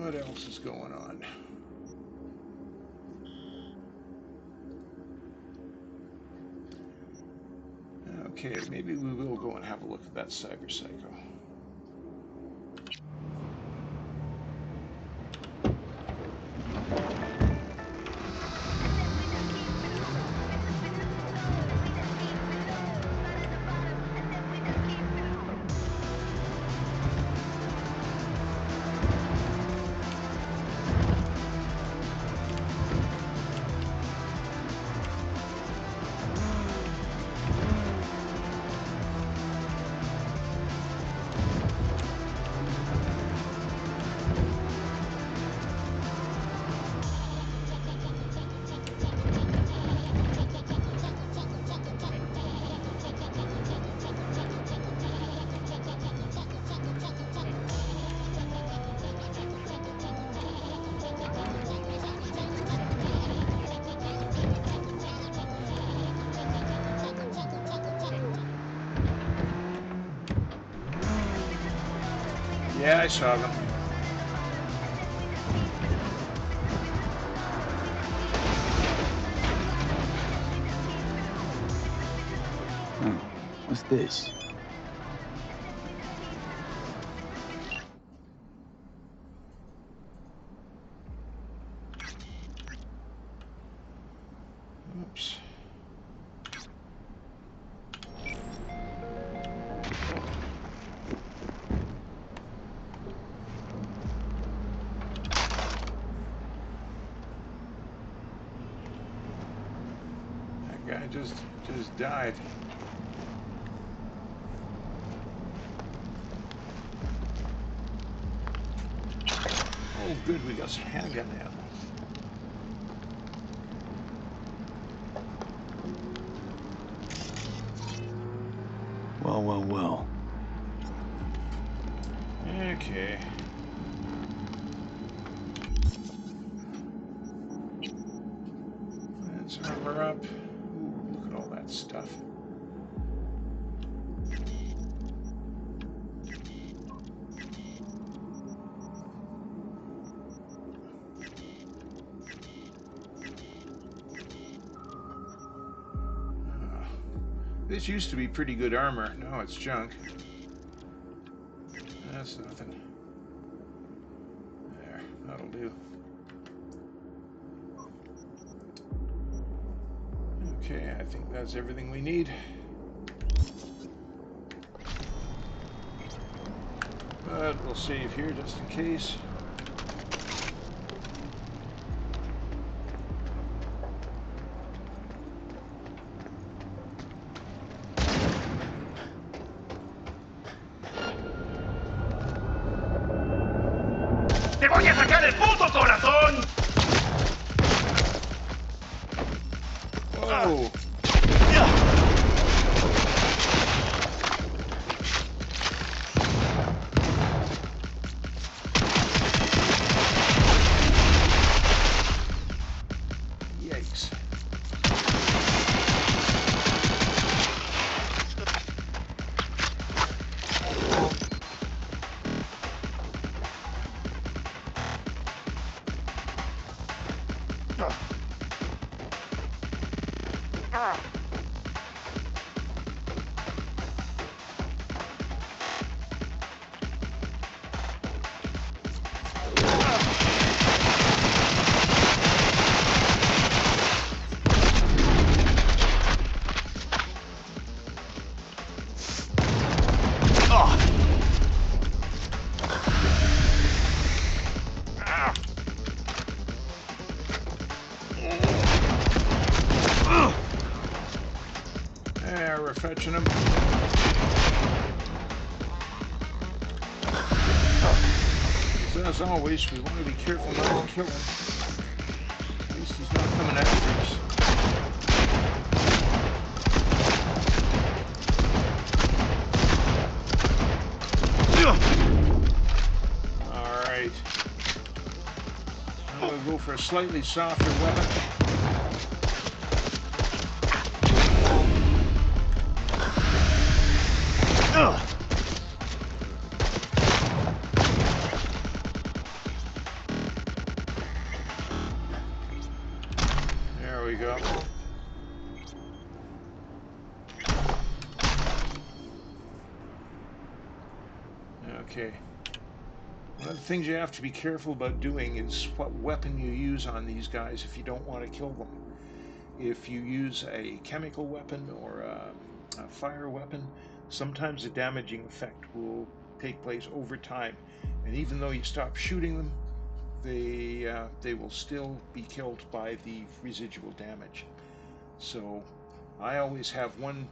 What else is going on? Okay, maybe we will go and have a look at that cyberpsycho. Yeah, I saw them. What's this? Oops. That guy just died. Oh, good, we got some handgun ammo. Well. Okay. Let's armor up. Ooh, look at all that stuff. This used to be pretty good armor. Now it's junk. That's nothing. There, that'll do. Okay, I think that's everything we need. But we'll save here just in case. ¡Te voy a sacar el puto corazón! Whoa! Yikes. There, we're fetching him. As always, we want to be careful not to kill him. At least he's not coming after us. Alright. I'm going to go for a slightly softer weapon. There we go. Okay. One of the things you have to be careful about doing is what weapon you use on these guys if you don't want to kill them. If you use a chemical weapon or a fire weapon, sometimes the damaging effect will take place over time. And even though you stop shooting them, they will still be killed by the residual damage. So I always have one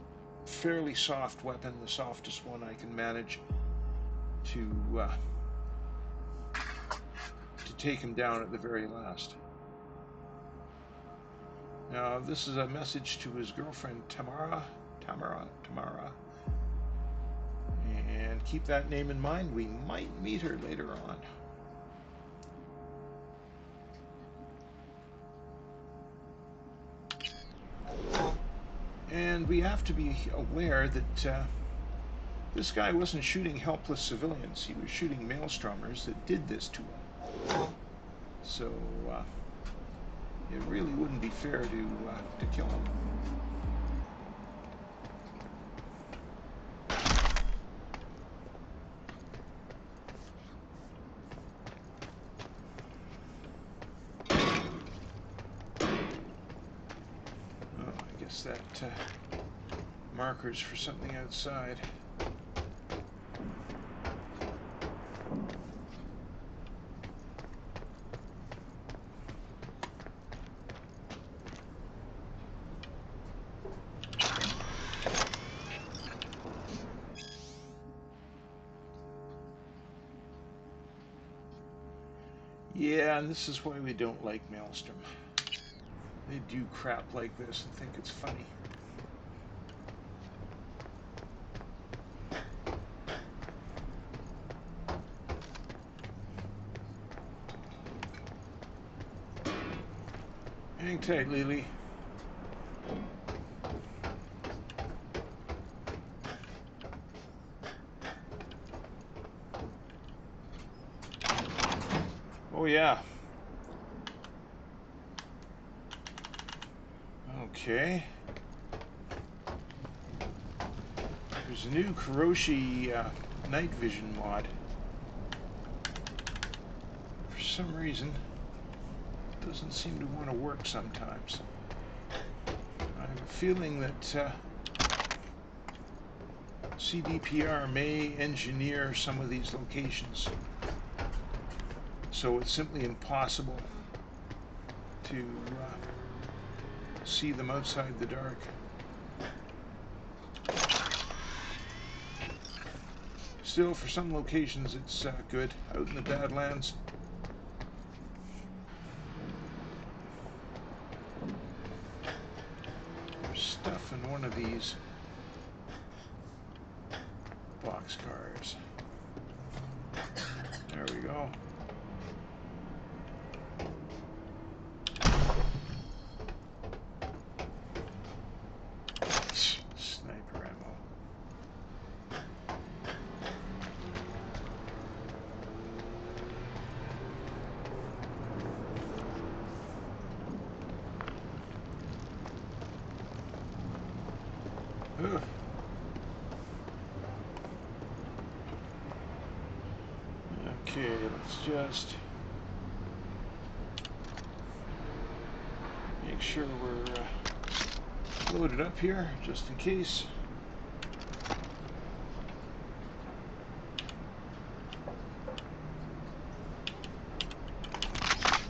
fairly soft weapon, the softest one I can manage, to take him down at the very last. Now this is a message to his girlfriend Tamara, and keep that name in mind. We might meet her later on. And we have to be aware that This guy wasn't shooting helpless civilians. He was shooting maelstromers that did this to him. So it really wouldn't be fair to kill him. That markers for something outside. Yeah, and this is why we don't like Maelstrom. They do crap like this and think it's funny. Hang tight, Lily. Oh yeah. Okay. There's a new Kuroshi night vision mod. For some reason, it doesn't seem to want to work sometimes. I have a feeling that CDPR may engineer some of these locations so it's simply impossible to see them outside the dark. Still, for some locations, it's good. Out in the Badlands. There's stuff in one of these boxcars. There we go. Sniper ammo. Ugh. Okay, let's just make sure we're loaded up here, just in case.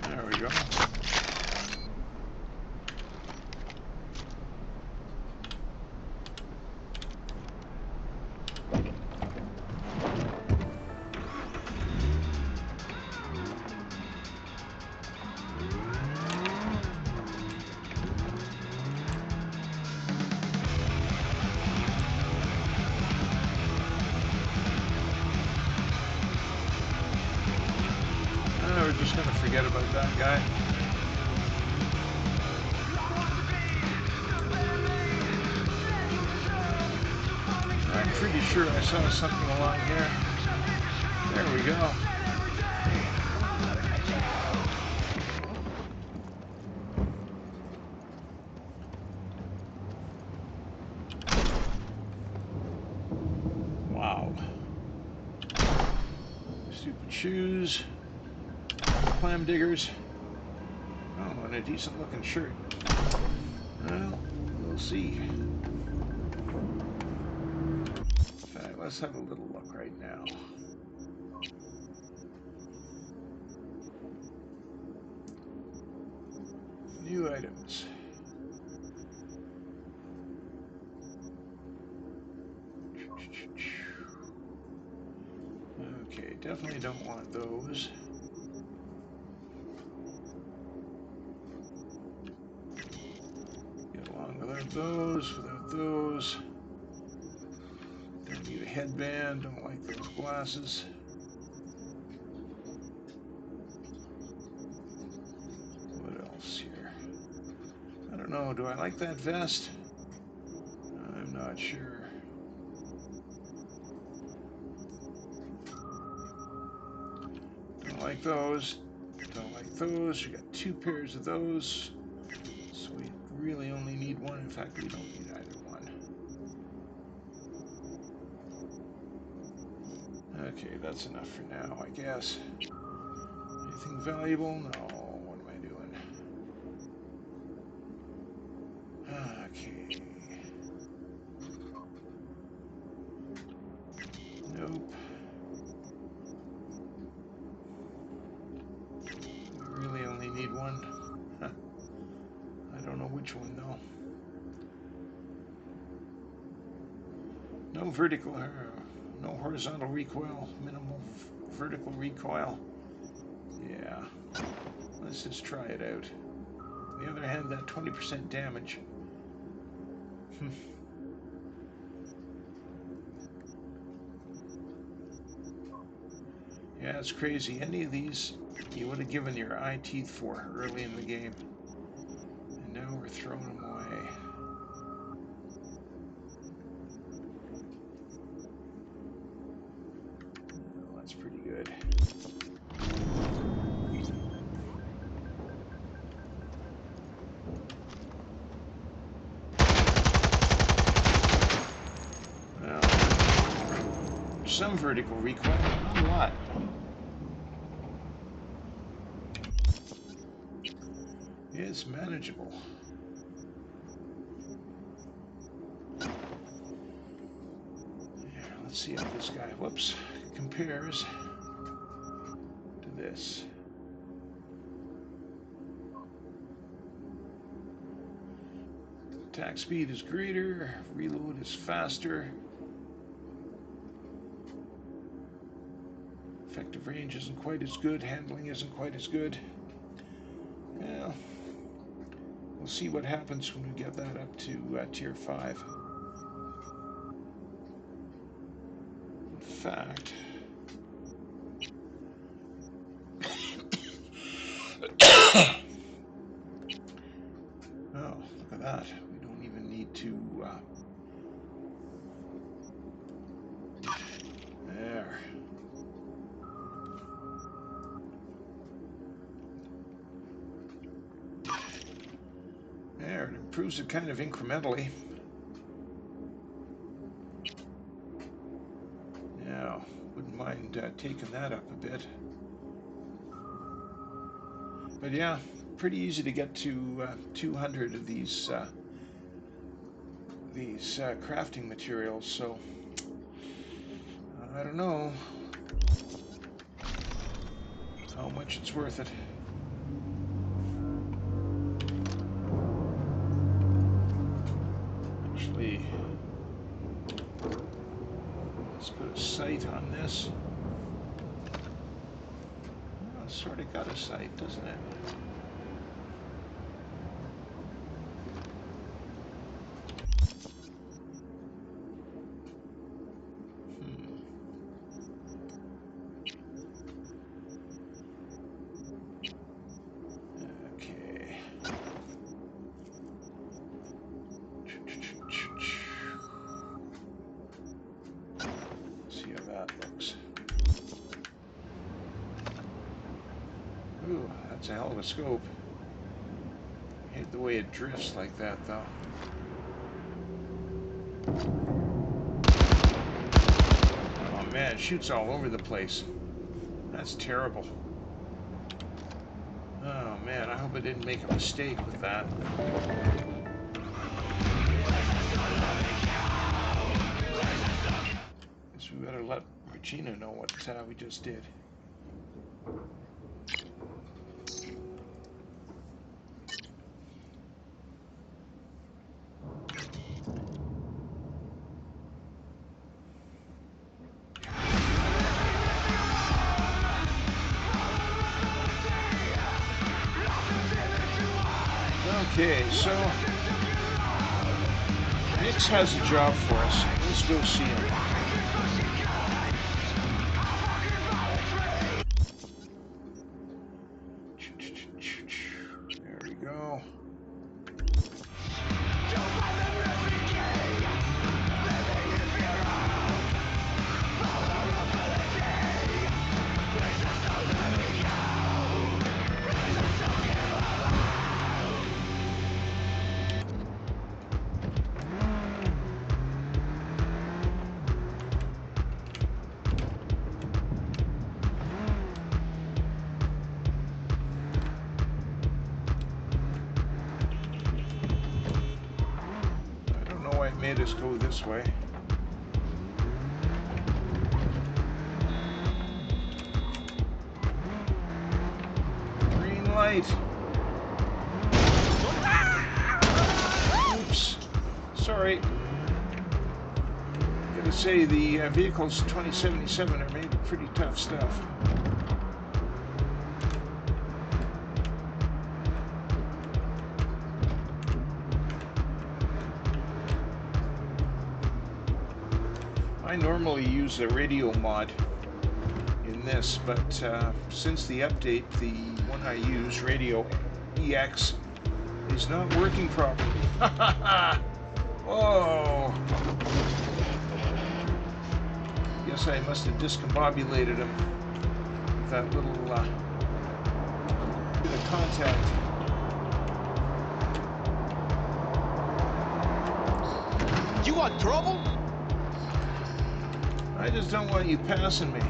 There we go. We're just going to forget about that guy. I'm pretty sure I saw something along here. There we go. Wow. Stupid shoes. Clam diggers. Oh, and a decent looking shirt. Well, we'll see. In fact, let's have a little look right now. New items. Okay, definitely don't want those. Get along without those. Don't need a headband, don't like those glasses. What else here? I don't know, do I like that vest? I'm not sure. like those. Don't like those. You got 2 pairs of those. So we really only need 1. In fact, we don't need either one. Okay, that's enough for now, I guess. Anything valuable? No. What am I doing? Okay. Nope. We really only need 1. Huh. I don't know which one, though. No vertical, no horizontal recoil, minimal vertical recoil. Yeah, let's just try it out. On the other hand, that 20% damage. Yeah, it's crazy. Any of these you would have given your eye teeth for early in the game. And now we're throwing them away. Well, that's pretty good. Well, some vertical recoil, not a lot. It's manageable. Yeah, let's see how this guy, whoops, compares to this. Attack speed is greater, reload is faster. Effective range isn't quite as good, handling isn't quite as good. Well, we'll see what happens when we get that up to tier 5. In fact, oh, look at that. We don't even need to, there. There, it improves it kind of incrementally. Now, wouldn't mind taking that up a bit. But yeah, pretty easy to get to 200 of these crafting materials, so I don't know how much it's worth it. Actually, let's put a sight on this. Well, it's sort of got a sight, doesn't it? Okay. See how that looks. Ooh, that's a hell of a scope. I hate the way it drifts like that, though. Oh man, it shoots all over the place. That's terrible. Oh man, I hope I didn't make a mistake with that. Guess we better let Regina know what we just did. Okay, so Nix has a job for us. Let's go see him. There we go. it made us go this way. Green light. Oops. Sorry. Gotta say, the vehicles 2077 are made of pretty tough stuff. I normally use a radio mod in this, but since the update, the one I use, Radio EX, is not working properly. Oh! Guess I must have discombobulated him with that little bit of contact. You want trouble? I just don't want you passing me.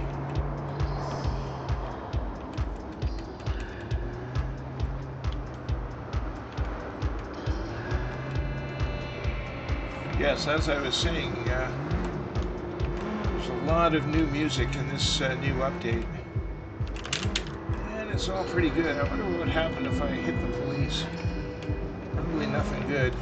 Yes, as I was saying, there's a lot of new music in this new update. And it's all pretty good. I wonder what would happen if I hit the police. Probably nothing good.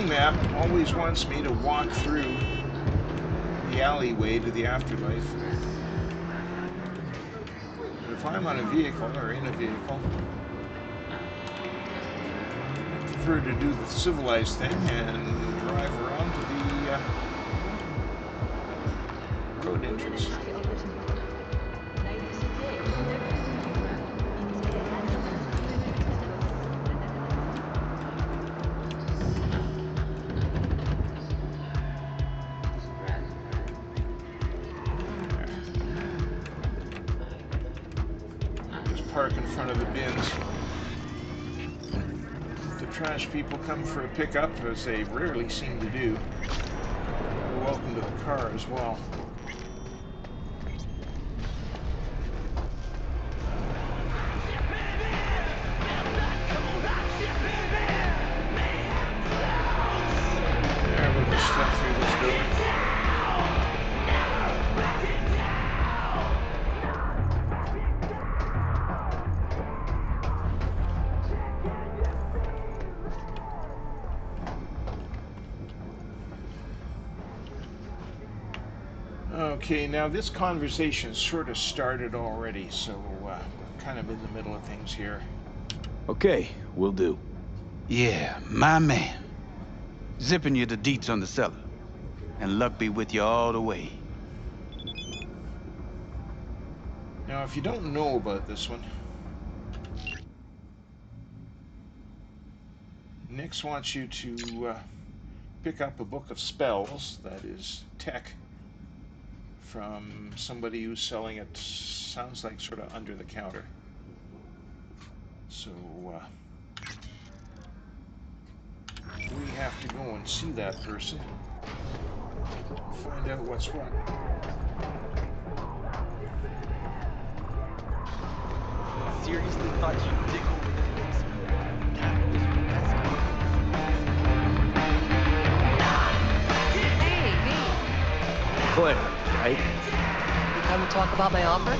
Map always wants me to walk through the alleyway to the afterlife. But if I'm on a vehicle or in a vehicle, I prefer to do the civilized thing and drive around to the road entrance. Park in front of the bins. If the trash people come for a pickup, as they rarely seem to do, they're welcome to the car as well. There, we'll just step through this building. Okay, now this conversation sort of started already, so we're kind of in the middle of things here. Okay, will do. Yeah, my man. Zipping you the deets on the cellar. And luck be with you all the way. Now, if you don't know about this one, Nix wants you to pick up a book of spells, that is tech, from somebody who's selling it, sounds like sort of under the counter. So we have to go and see that person, find out what's what. Seriously thought you'd dig over the basement? That was Hey, V. Claire, right? You come to talk about my offer?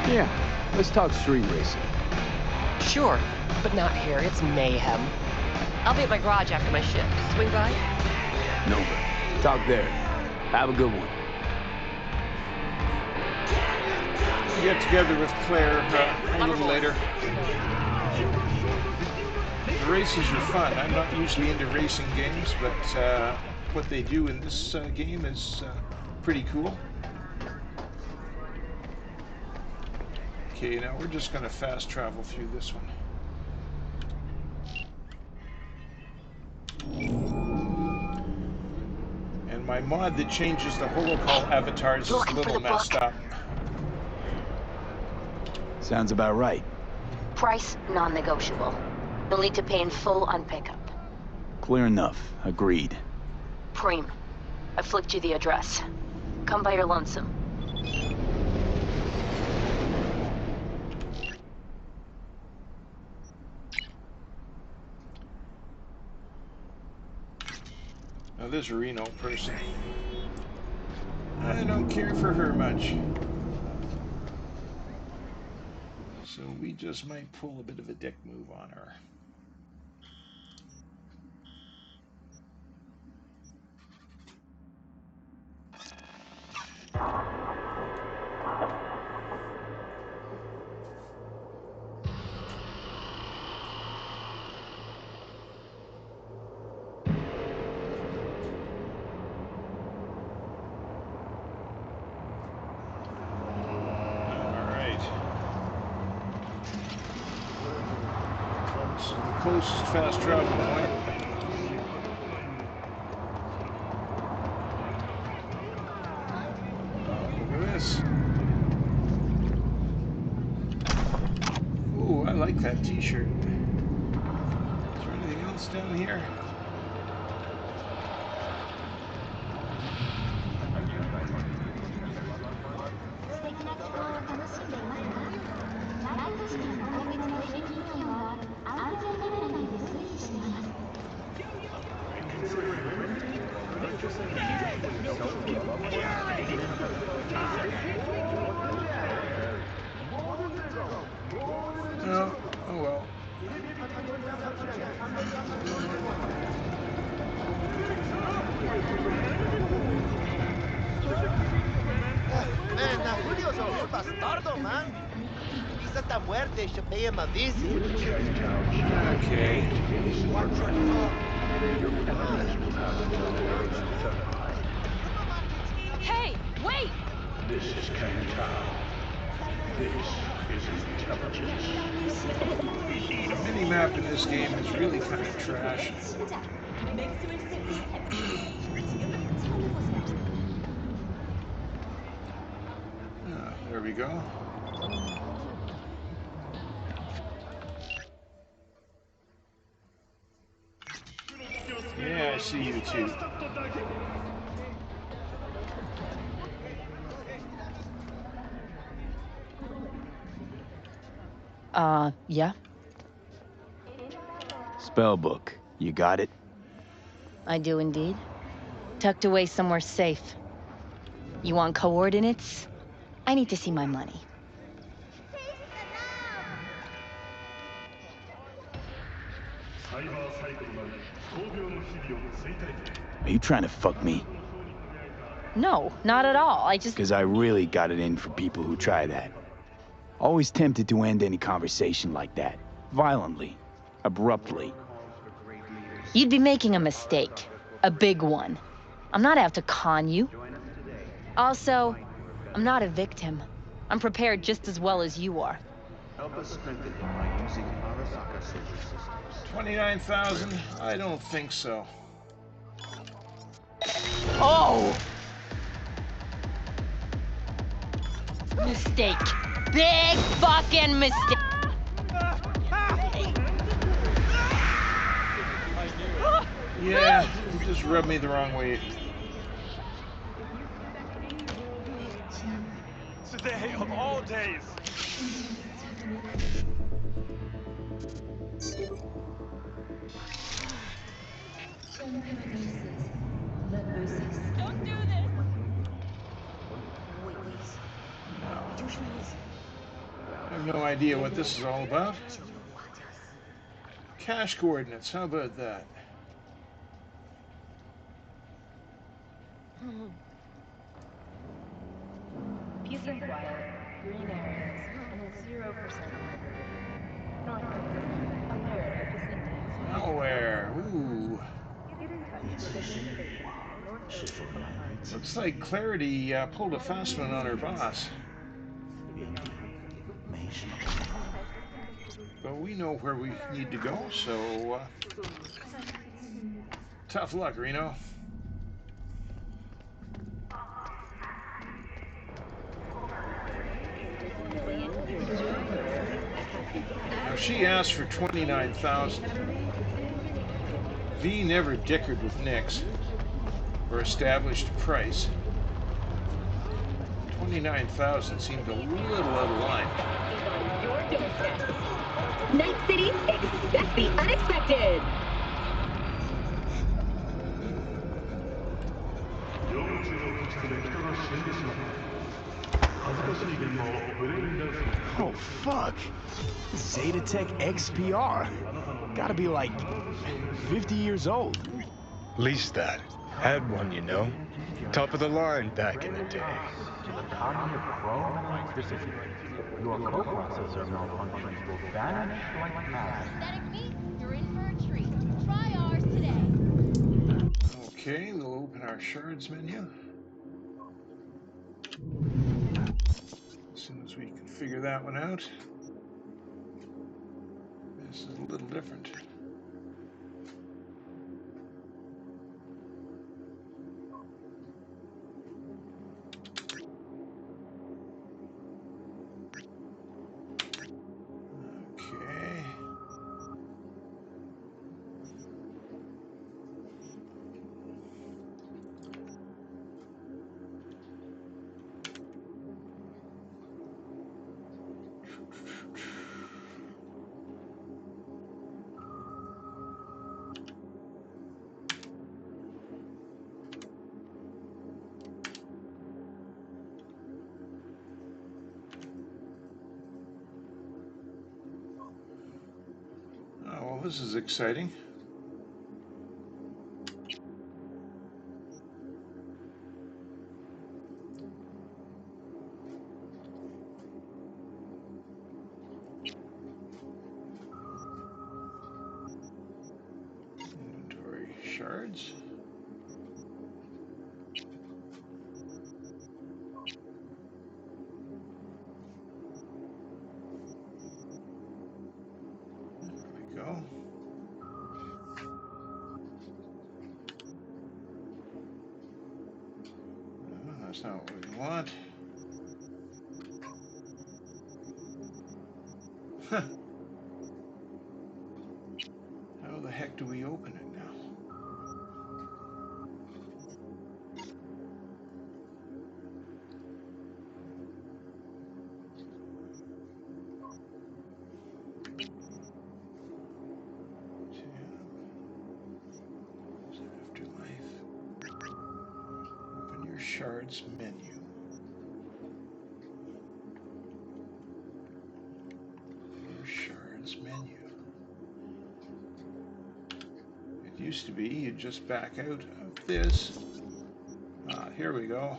Yeah, Let's talk street racing. Sure, but not here. It's mayhem. I'll be at my garage after my shift. Swing by? No, talk there. Have a good one. Get together with Claire a little later. The races are fun. I'm not usually into racing games, but what they do in this game is pretty cool. Okay, now we're just going to fast travel through this one. And my mod that changes the holocall avatars is a little messed up. Sounds about right. Price non-negotiable. You'll need to pay in full on pickup. Clear enough. Agreed. Preem, I flicked you the address. Come by your lonesome. Now this Reno person, I don't care for her much. So we just might pull a bit of a dick move on her. Closest fast travel point. Look at this. Ooh, I like that t-shirt. Is there anything else down here? No. Oh well. Man, now Julio's a real bastardo, man. If he's at that muerte, should pay him a visit. Okay. Hey, wait! This is Kang-Tao. This is intelligence. The mini-map in this game is really kind of trash. There we go. Yeah, I see you too. Yeah? Spellbook. You got it? I do indeed. Tucked away somewhere safe. You want coordinates? I need to see my money. Are you trying to fuck me? No, not at all. I just... Because I really got it in for people who try that. Always tempted to end any conversation like that. Violently. Abruptly. You'd be making a mistake. A big one. I'm not out to con you. Also, I'm not a victim. I'm prepared just as well as you are. Help us strengthen him by using Arasaka safety systems. 29,000? I don't think so. Oh! Mistake. Big fucking mistake. Yeah, you just rubbed me the wrong way. Today of all days. Don't do this! No idea what this is all about. Cache coordinates, how about that? Peace and quiet, green areas, and a 0% Malware, ooh. Looks like Clarity pulled a fast one on her boss. But we know where we need to go, so tough luck, Reno. Now she asked for 29,000. V never dickered with Nix or established a price. 29,000 seemed a little out of line. Night City, expect the unexpected. Oh, fuck. Zetatech XPR. Gotta be like 50 years old. Least that. Had one, you know. Top of the line back in the day. To the economy of chrome and electricity, your coprocessor malfunctions will vanish like magic. Synthetic meat, you're in for a treat. Try ours today. Okay, we'll open our shards menu. As soon as we can figure that one out. This is a little different. Okay. Oh, well, this is exciting. Inventory shards. There we go. That's not what we want. Huh. How the heck do we open it now? Afterlife. Open your shards menu. Your shards menu. It used to be you'd just back out of this. Here we go.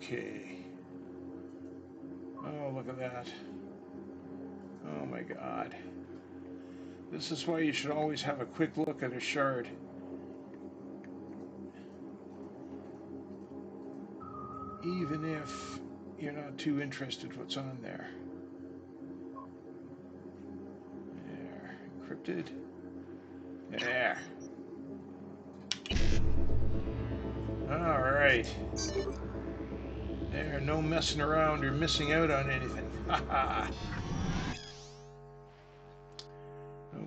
Okay. Oh, look at that. Oh my God. This is why you should always have a quick look at a shard. Even if you're not too interested what's on there. There. Encrypted. There. All right. There, no messing around or missing out on anything. Haha.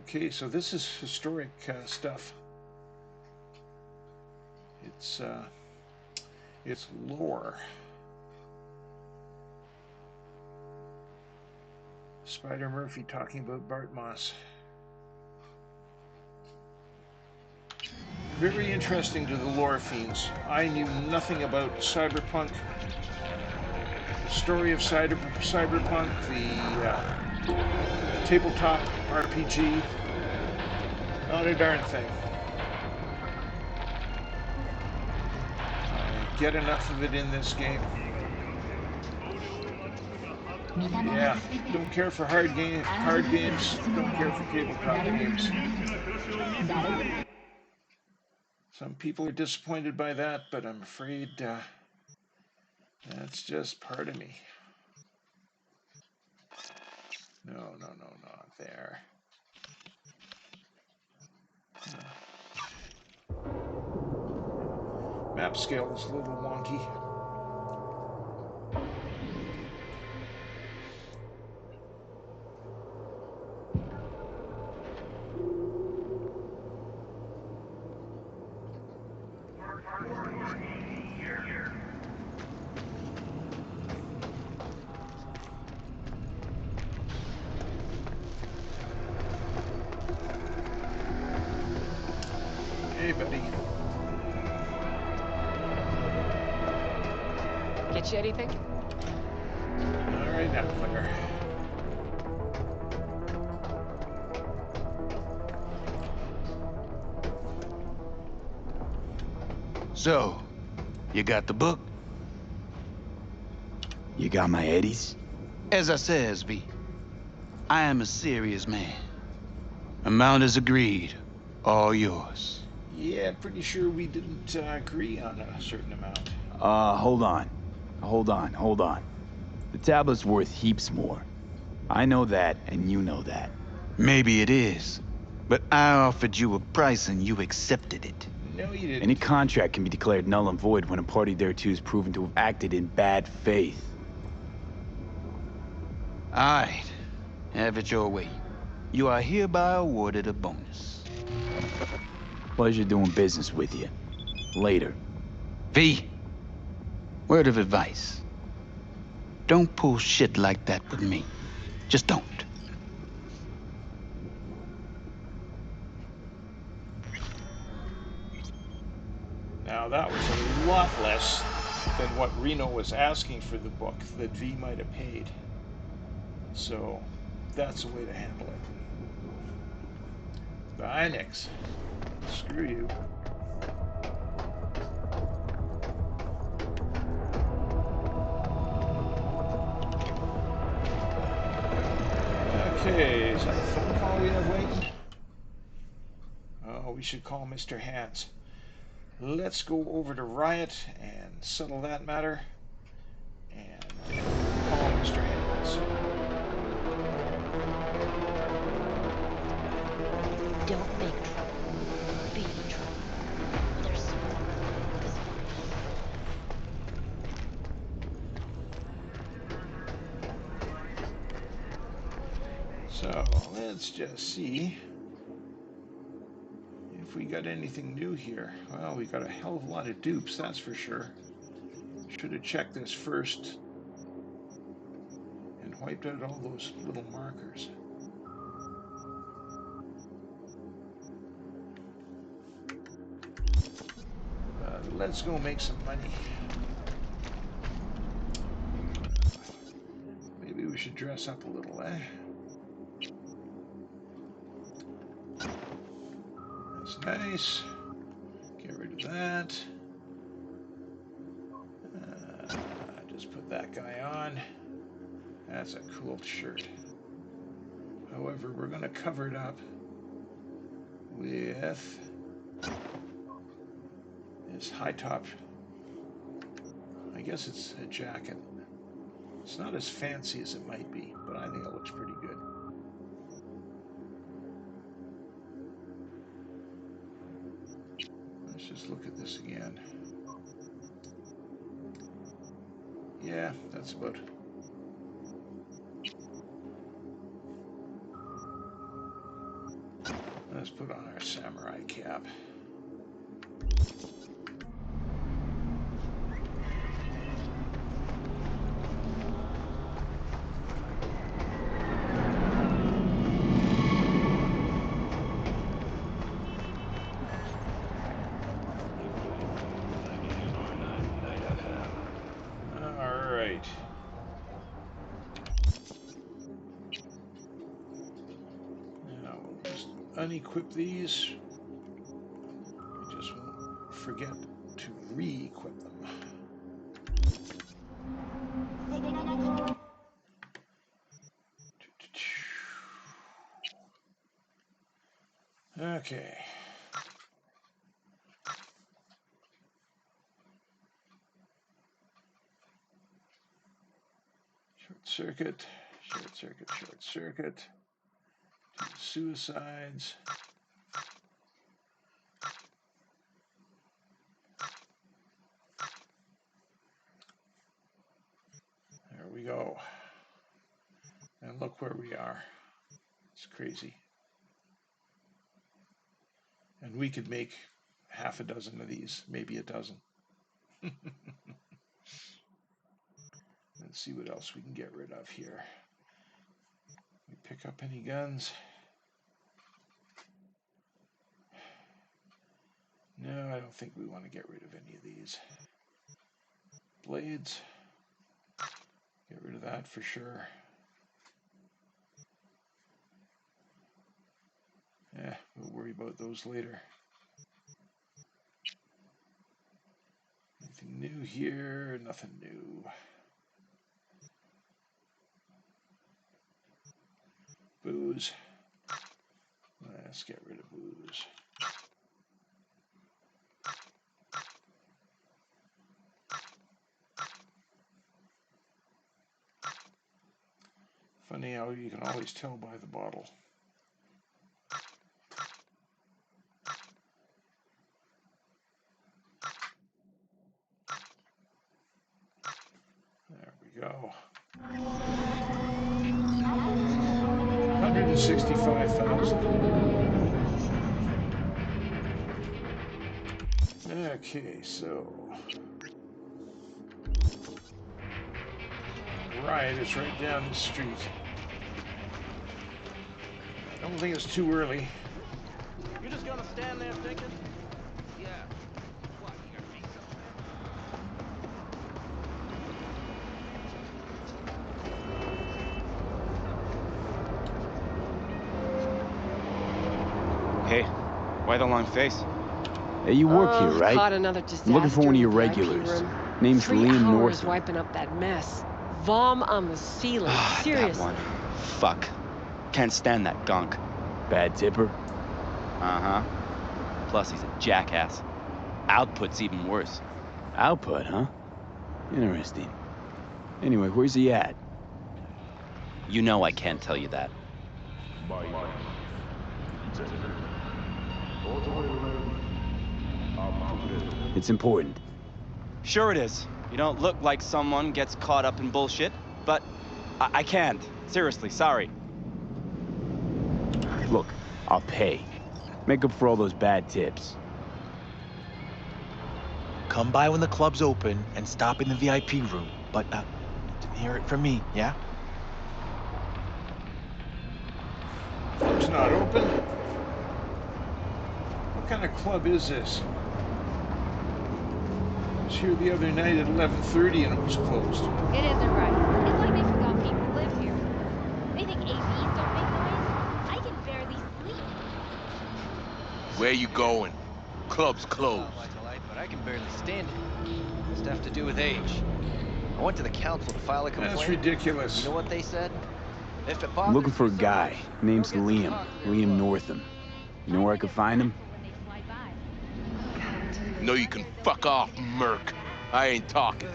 Okay, so this is historic stuff. It's lore. Spider Murphy talking about Bart Moss. Very interesting to the lore fiends. I knew nothing about cyberpunk, the story of cyberpunk, the tabletop RPG. Not a darn thing. I get enough of it in this game. Yeah, don't care for card games, don't care for tabletop games. Some people are disappointed by that, but I'm afraid that's just part of me. No, not there. Map scale is a little wonky. Hey, buddy. Get you anything? All right, now, fucker. So, you got the book? You got my eddies? As I says, V, I am a serious man. Amount is agreed. All yours. Yeah, pretty sure we didn't agree on a certain amount. Hold on. The tablet's worth heaps more. I know that, and you know that. Maybe it is, but I offered you a price and you accepted it. No, you didn't. Any contract can be declared null and void when a party thereto is proven to have acted in bad faith. All right, have it your way. You are hereby awarded a bonus. Pleasure doing business with you. Later. V, word of advice. Don't pull shit like that with me. Just don't. Now, that was a lot less than what Reno was asking for the book that V might have paid. So, that's the way to handle it. Bye, Nix. Screw you. Okay, is that a phone call we have waiting? Oh, we should call Mr. Hands. Let's go over to Riot and settle that matter. And call Mr. Hands. Don't make trouble. Be trouble. There's So, let's just see if we got anything new here. Well, we got a hell of a lot of dupes, that's for sure. Should have checked this first and wiped out all those little markers. Let's go make some money. Maybe we should dress up a little, eh? That's nice. Get rid of that. Just put that guy on. That's a cool shirt. However, we're going to cover it up with this high top. I guess it's a jacket. It's not as fancy as it might be, but I think it looks pretty good. Let's just look at this again. Yeah, that's about it. Let's put on our samurai cap. right. Now we'll just unequip these. I just won't forget to re-equip them. Okay. Short circuit, short circuit, short circuit. Suicides. There we go. And look where we are. It's crazy. And we could make half a dozen of these, maybe a dozen. Let's see what else we can get rid of here. We pick up any guns? No, I don't think we want to get rid of any of these. Blades. Get rid of that for sure. Yeah, we'll worry about those later. Anything new here? Nothing new. Booze. Let's get rid of booze. Funny how you can always tell by the bottle. There we go. 165,000. Okay, so Riot is right down the street. I don't think it's too early. You're just gonna stand there thinking? Yeah. What, your face Hey, why the long face? Hey, you work here, right? Caught another disaster. I'm looking for one of your in the VIP regulars. room. Name's 3 Liam hours Northam. wiping up that mess. Vom on the ceiling. Seriously. That one. Fuck. Can't stand that gunk. Bad tipper? Uh-huh. Plus, he's a jackass. Output's even worse. Output, huh? Interesting. Anyway, where's he at? You know I can't tell you that. It's important. Sure it is. You don't look like someone gets caught up in bullshit, but I can't. Seriously, sorry. Look, I'll pay. Make up for all those bad tips. Come by when the club's open and stop in the VIP room. But, didn't hear it from me, yeah? Club's not open. What kind of club is this? I was here the other night at 11:30 and it was closed. It isn't right. It's like they forgot people live here. They think AVs don't make noise? I can barely sleep. Where you going? Club's closed. But I can barely stand it. Must have to do with age. I went to the council to file a complaint. That's ridiculous. You know what they said? If it I'm looking for a bothers you so guy. much, Name's go get some Liam. coffee or Liam what? Northam. You know where I can find him? No, you can fuck off, merc. I ain't talking.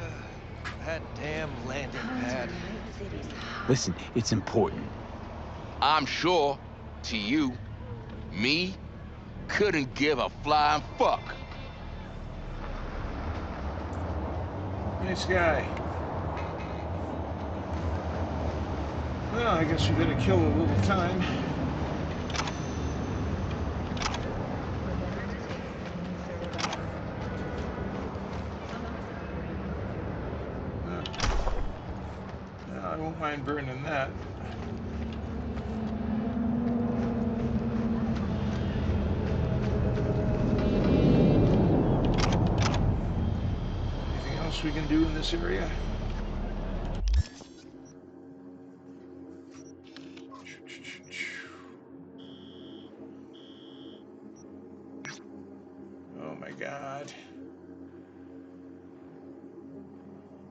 That damn landing pad. Listen, it's important. I'm sure, to you, me, couldn't give a flying fuck. Nice guy. Well, I guess we better kill a little time. I won't mind burning that. Anything else we can do in this area?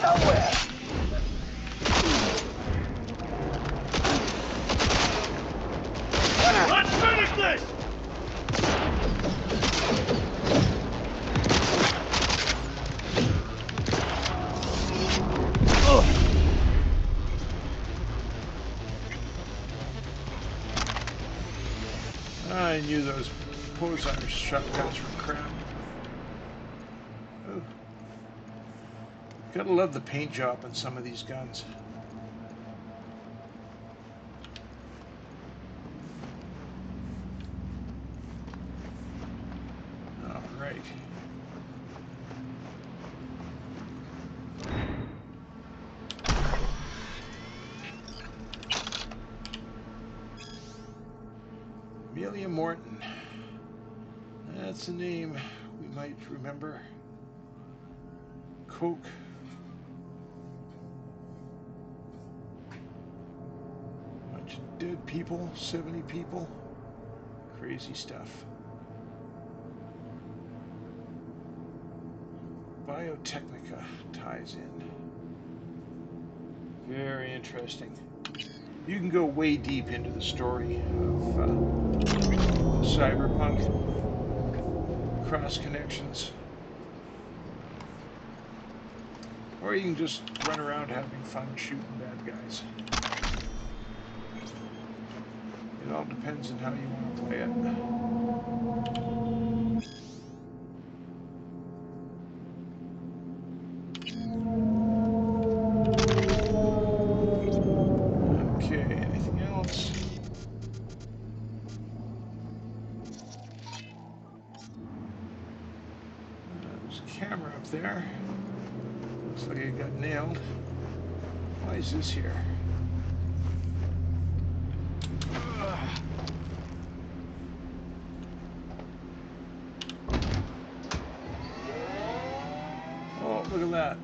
somewhere. Let's finish this! I knew those Posar shotguns were crap. Oh. Gotta love the paint job on some of these guns. All right. Amelia Morton. That's a name we might remember. Coke. Bunch of dead people, 70 people. Crazy stuff. Biotechnica ties in. Very interesting. You can go way deep into the story of cyberpunk, cross connections, or you can just run around having fun shooting bad guys. It all depends on how you want to play it. Okay, anything else? There's a camera up there. Looks like it got nailed. Why is this here? Oh, look at that.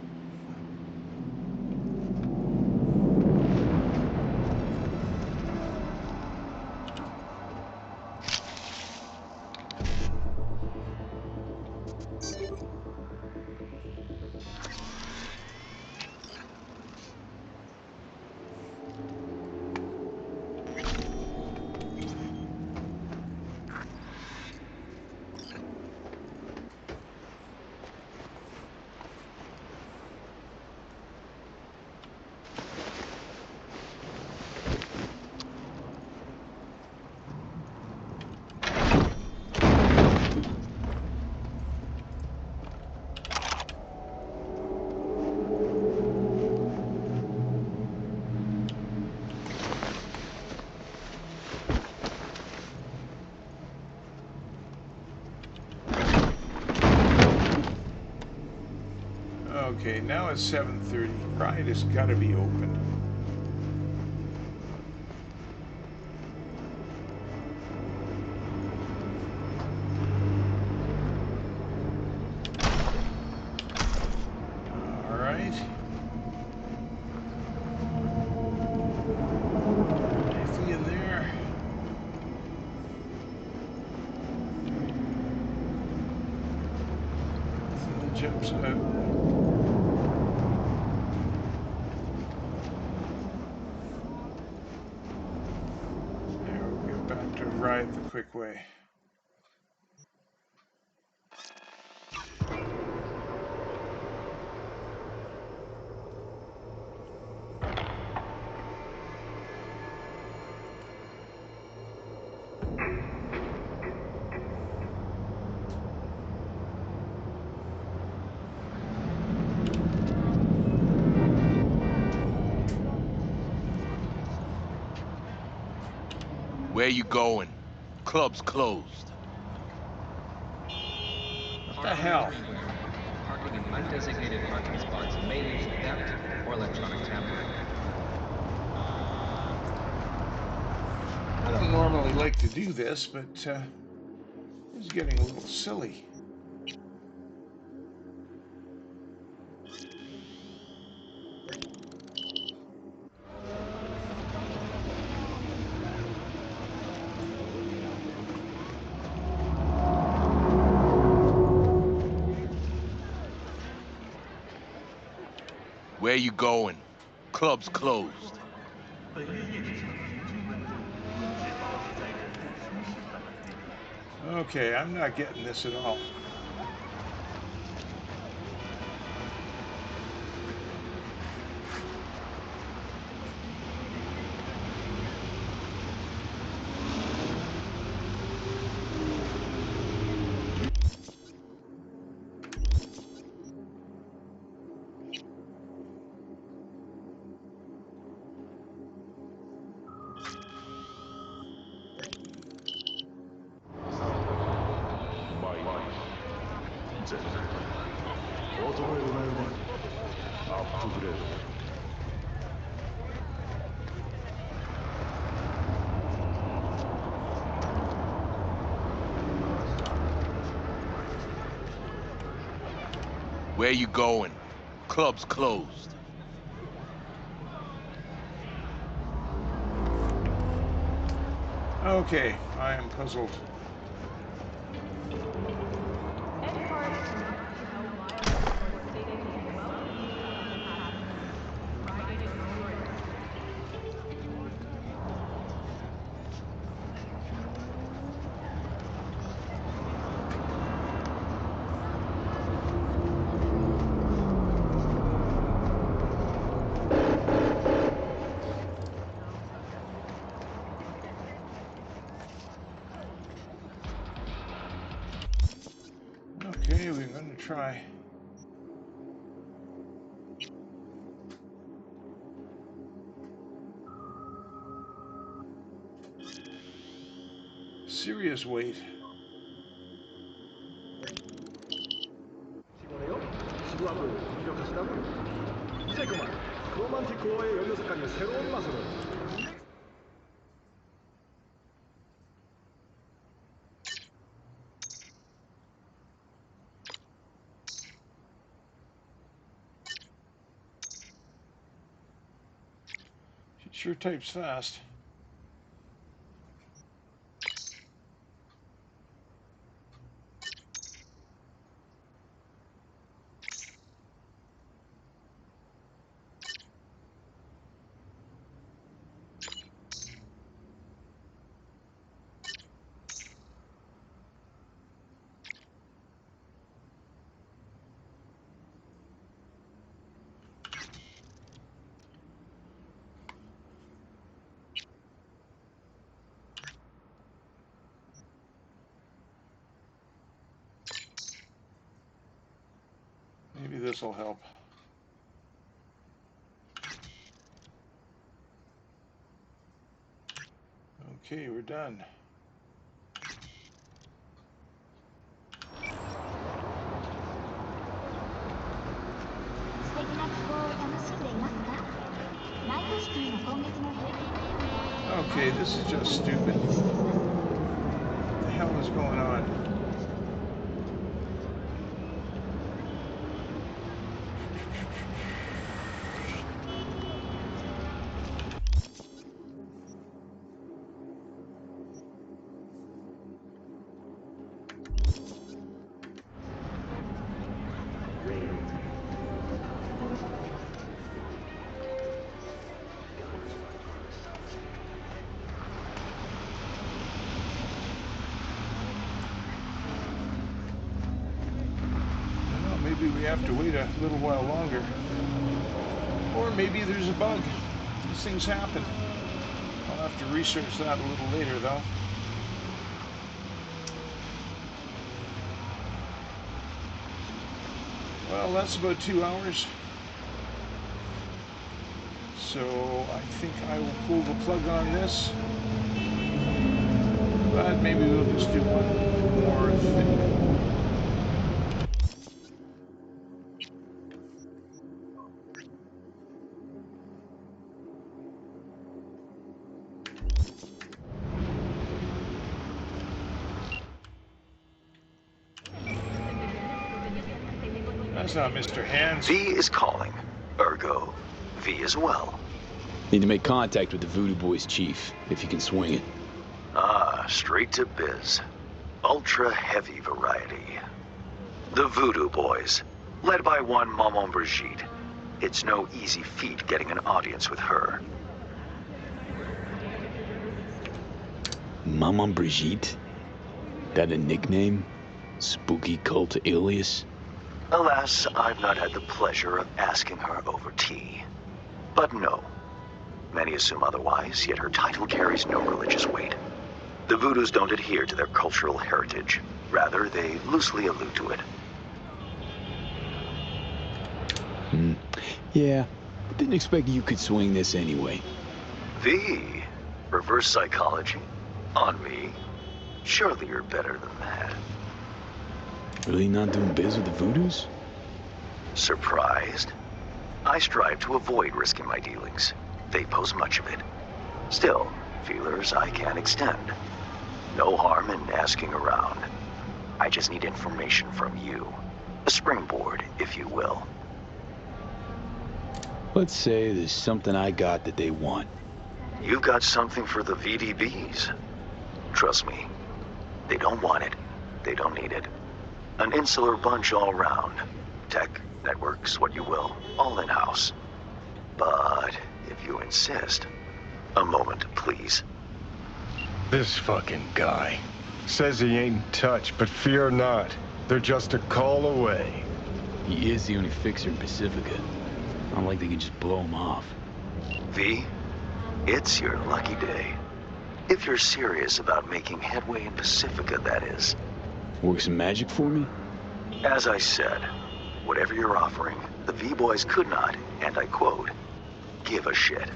Okay, now it's 7:30. Riot has got to be open. All right. Anything in there? Nothing jumps out. Riot the quick way. Where you going? Club's closed. What the hell? Parking in undesignated parking spots may lead to theft or electronic tampering. I don't normally like to do this, but it's getting a little silly. Where you going? Club's closed. Okay, I'm not getting this at all. Where you going? Club's closed. Okay, I am puzzled. Okay, we're going to try. Serious weight. She sure types fast. Maybe this will help. Okay, we're done. Okay, this is just stupid. What the hell is going on? Maybe we have to wait a little while longer. Or maybe there's a bug. These things happen. I'll have to research that a little later, though. Well, that's about 2 hours. So I think I will pull the plug on this. But maybe we'll just do one more thing. That's not Mr. Hands. V is calling. Ergo, V is well. Need to make contact with the Voodoo Boys chief, if you can swing it. Ah, straight to biz. Ultra heavy variety. The Voodoo Boys, led by one Maman Brigitte. It's no easy feat getting an audience with her. Maman Brigitte? That a nickname? Spooky cult alias? Alas, I've not had the pleasure of asking her over tea. But no. Many assume otherwise, yet her title carries no religious weight. The Voodoos don't adhere to their cultural heritage. Rather, they loosely allude to it. Yeah, didn't expect you could swing this anyway. V? Reverse psychology? On me? Surely you're better than that. Really not doing biz with the Voodoos? Surprised? I strive to avoid risking my dealings. They pose much of it. Still, feelers I can extend. No harm in asking around. I just need information from you. A springboard, if you will. Let's say there's something I got that they want. You've got something for the VDBs. Trust me, they don't want it. They don't need it. An insular bunch all round. Tech, networks, what you will, all in-house. But if you insist, a moment, please. This fucking guy. Says he ain't in touch, but fear not. They're just a call away. He is the only fixer in Pacifica. Not like they can just blow him off. V, it's your lucky day. If you're serious about making headway in Pacifica, that is. Work some magic for me? As I said, whatever you're offering, the V-Boys could not, and I quote, give a shit.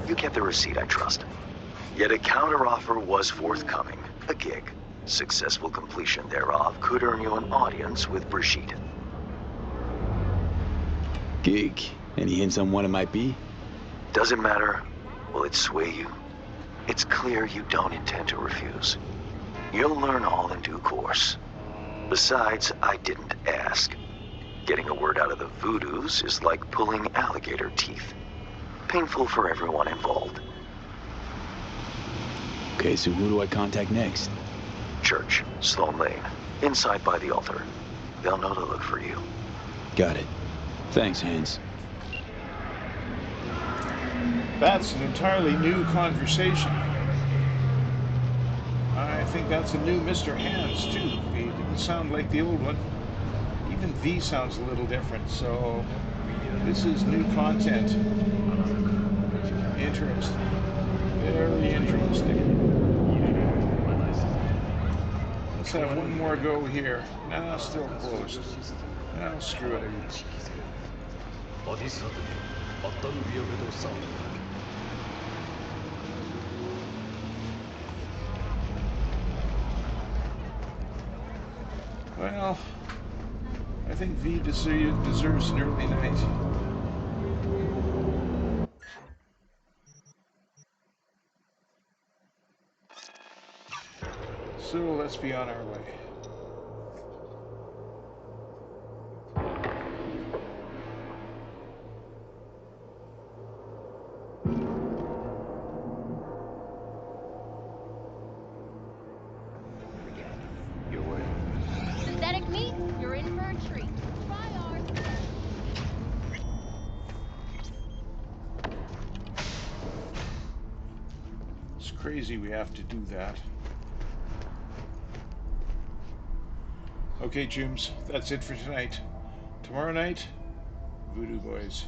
You kept the receipt, I trust. Yet a counteroffer was forthcoming, a gig. Successful completion thereof could earn you an audience with Brigitte. Gig? Any hints on what it might be? Doesn't matter. Will it sway you? It's clear you don't intend to refuse. You'll learn all in due course. Besides, I didn't ask. Getting a word out of the Voodoos is like pulling alligator teeth. Painful for everyone involved. Okay, so who do I contact next? Church, Sloan Lane, inside by the altar. They'll know to look for you. Got it. Thanks, Hans. That's an entirely new conversation. I think that's a new Mr. Hans, too. He didn't sound like the old one. Even V sounds a little different, so this is new content. Interesting. Very interesting. Let's have one more go here. Nah, still closed. Nah, screw it. Well, I think V deserves an early night. So let's be on our way. Synthetic meat, you're in for a treat. Try ours. It's crazy we have to do that. Okay, Jooms, that's it for tonight. Tomorrow night, Voodoo Boys.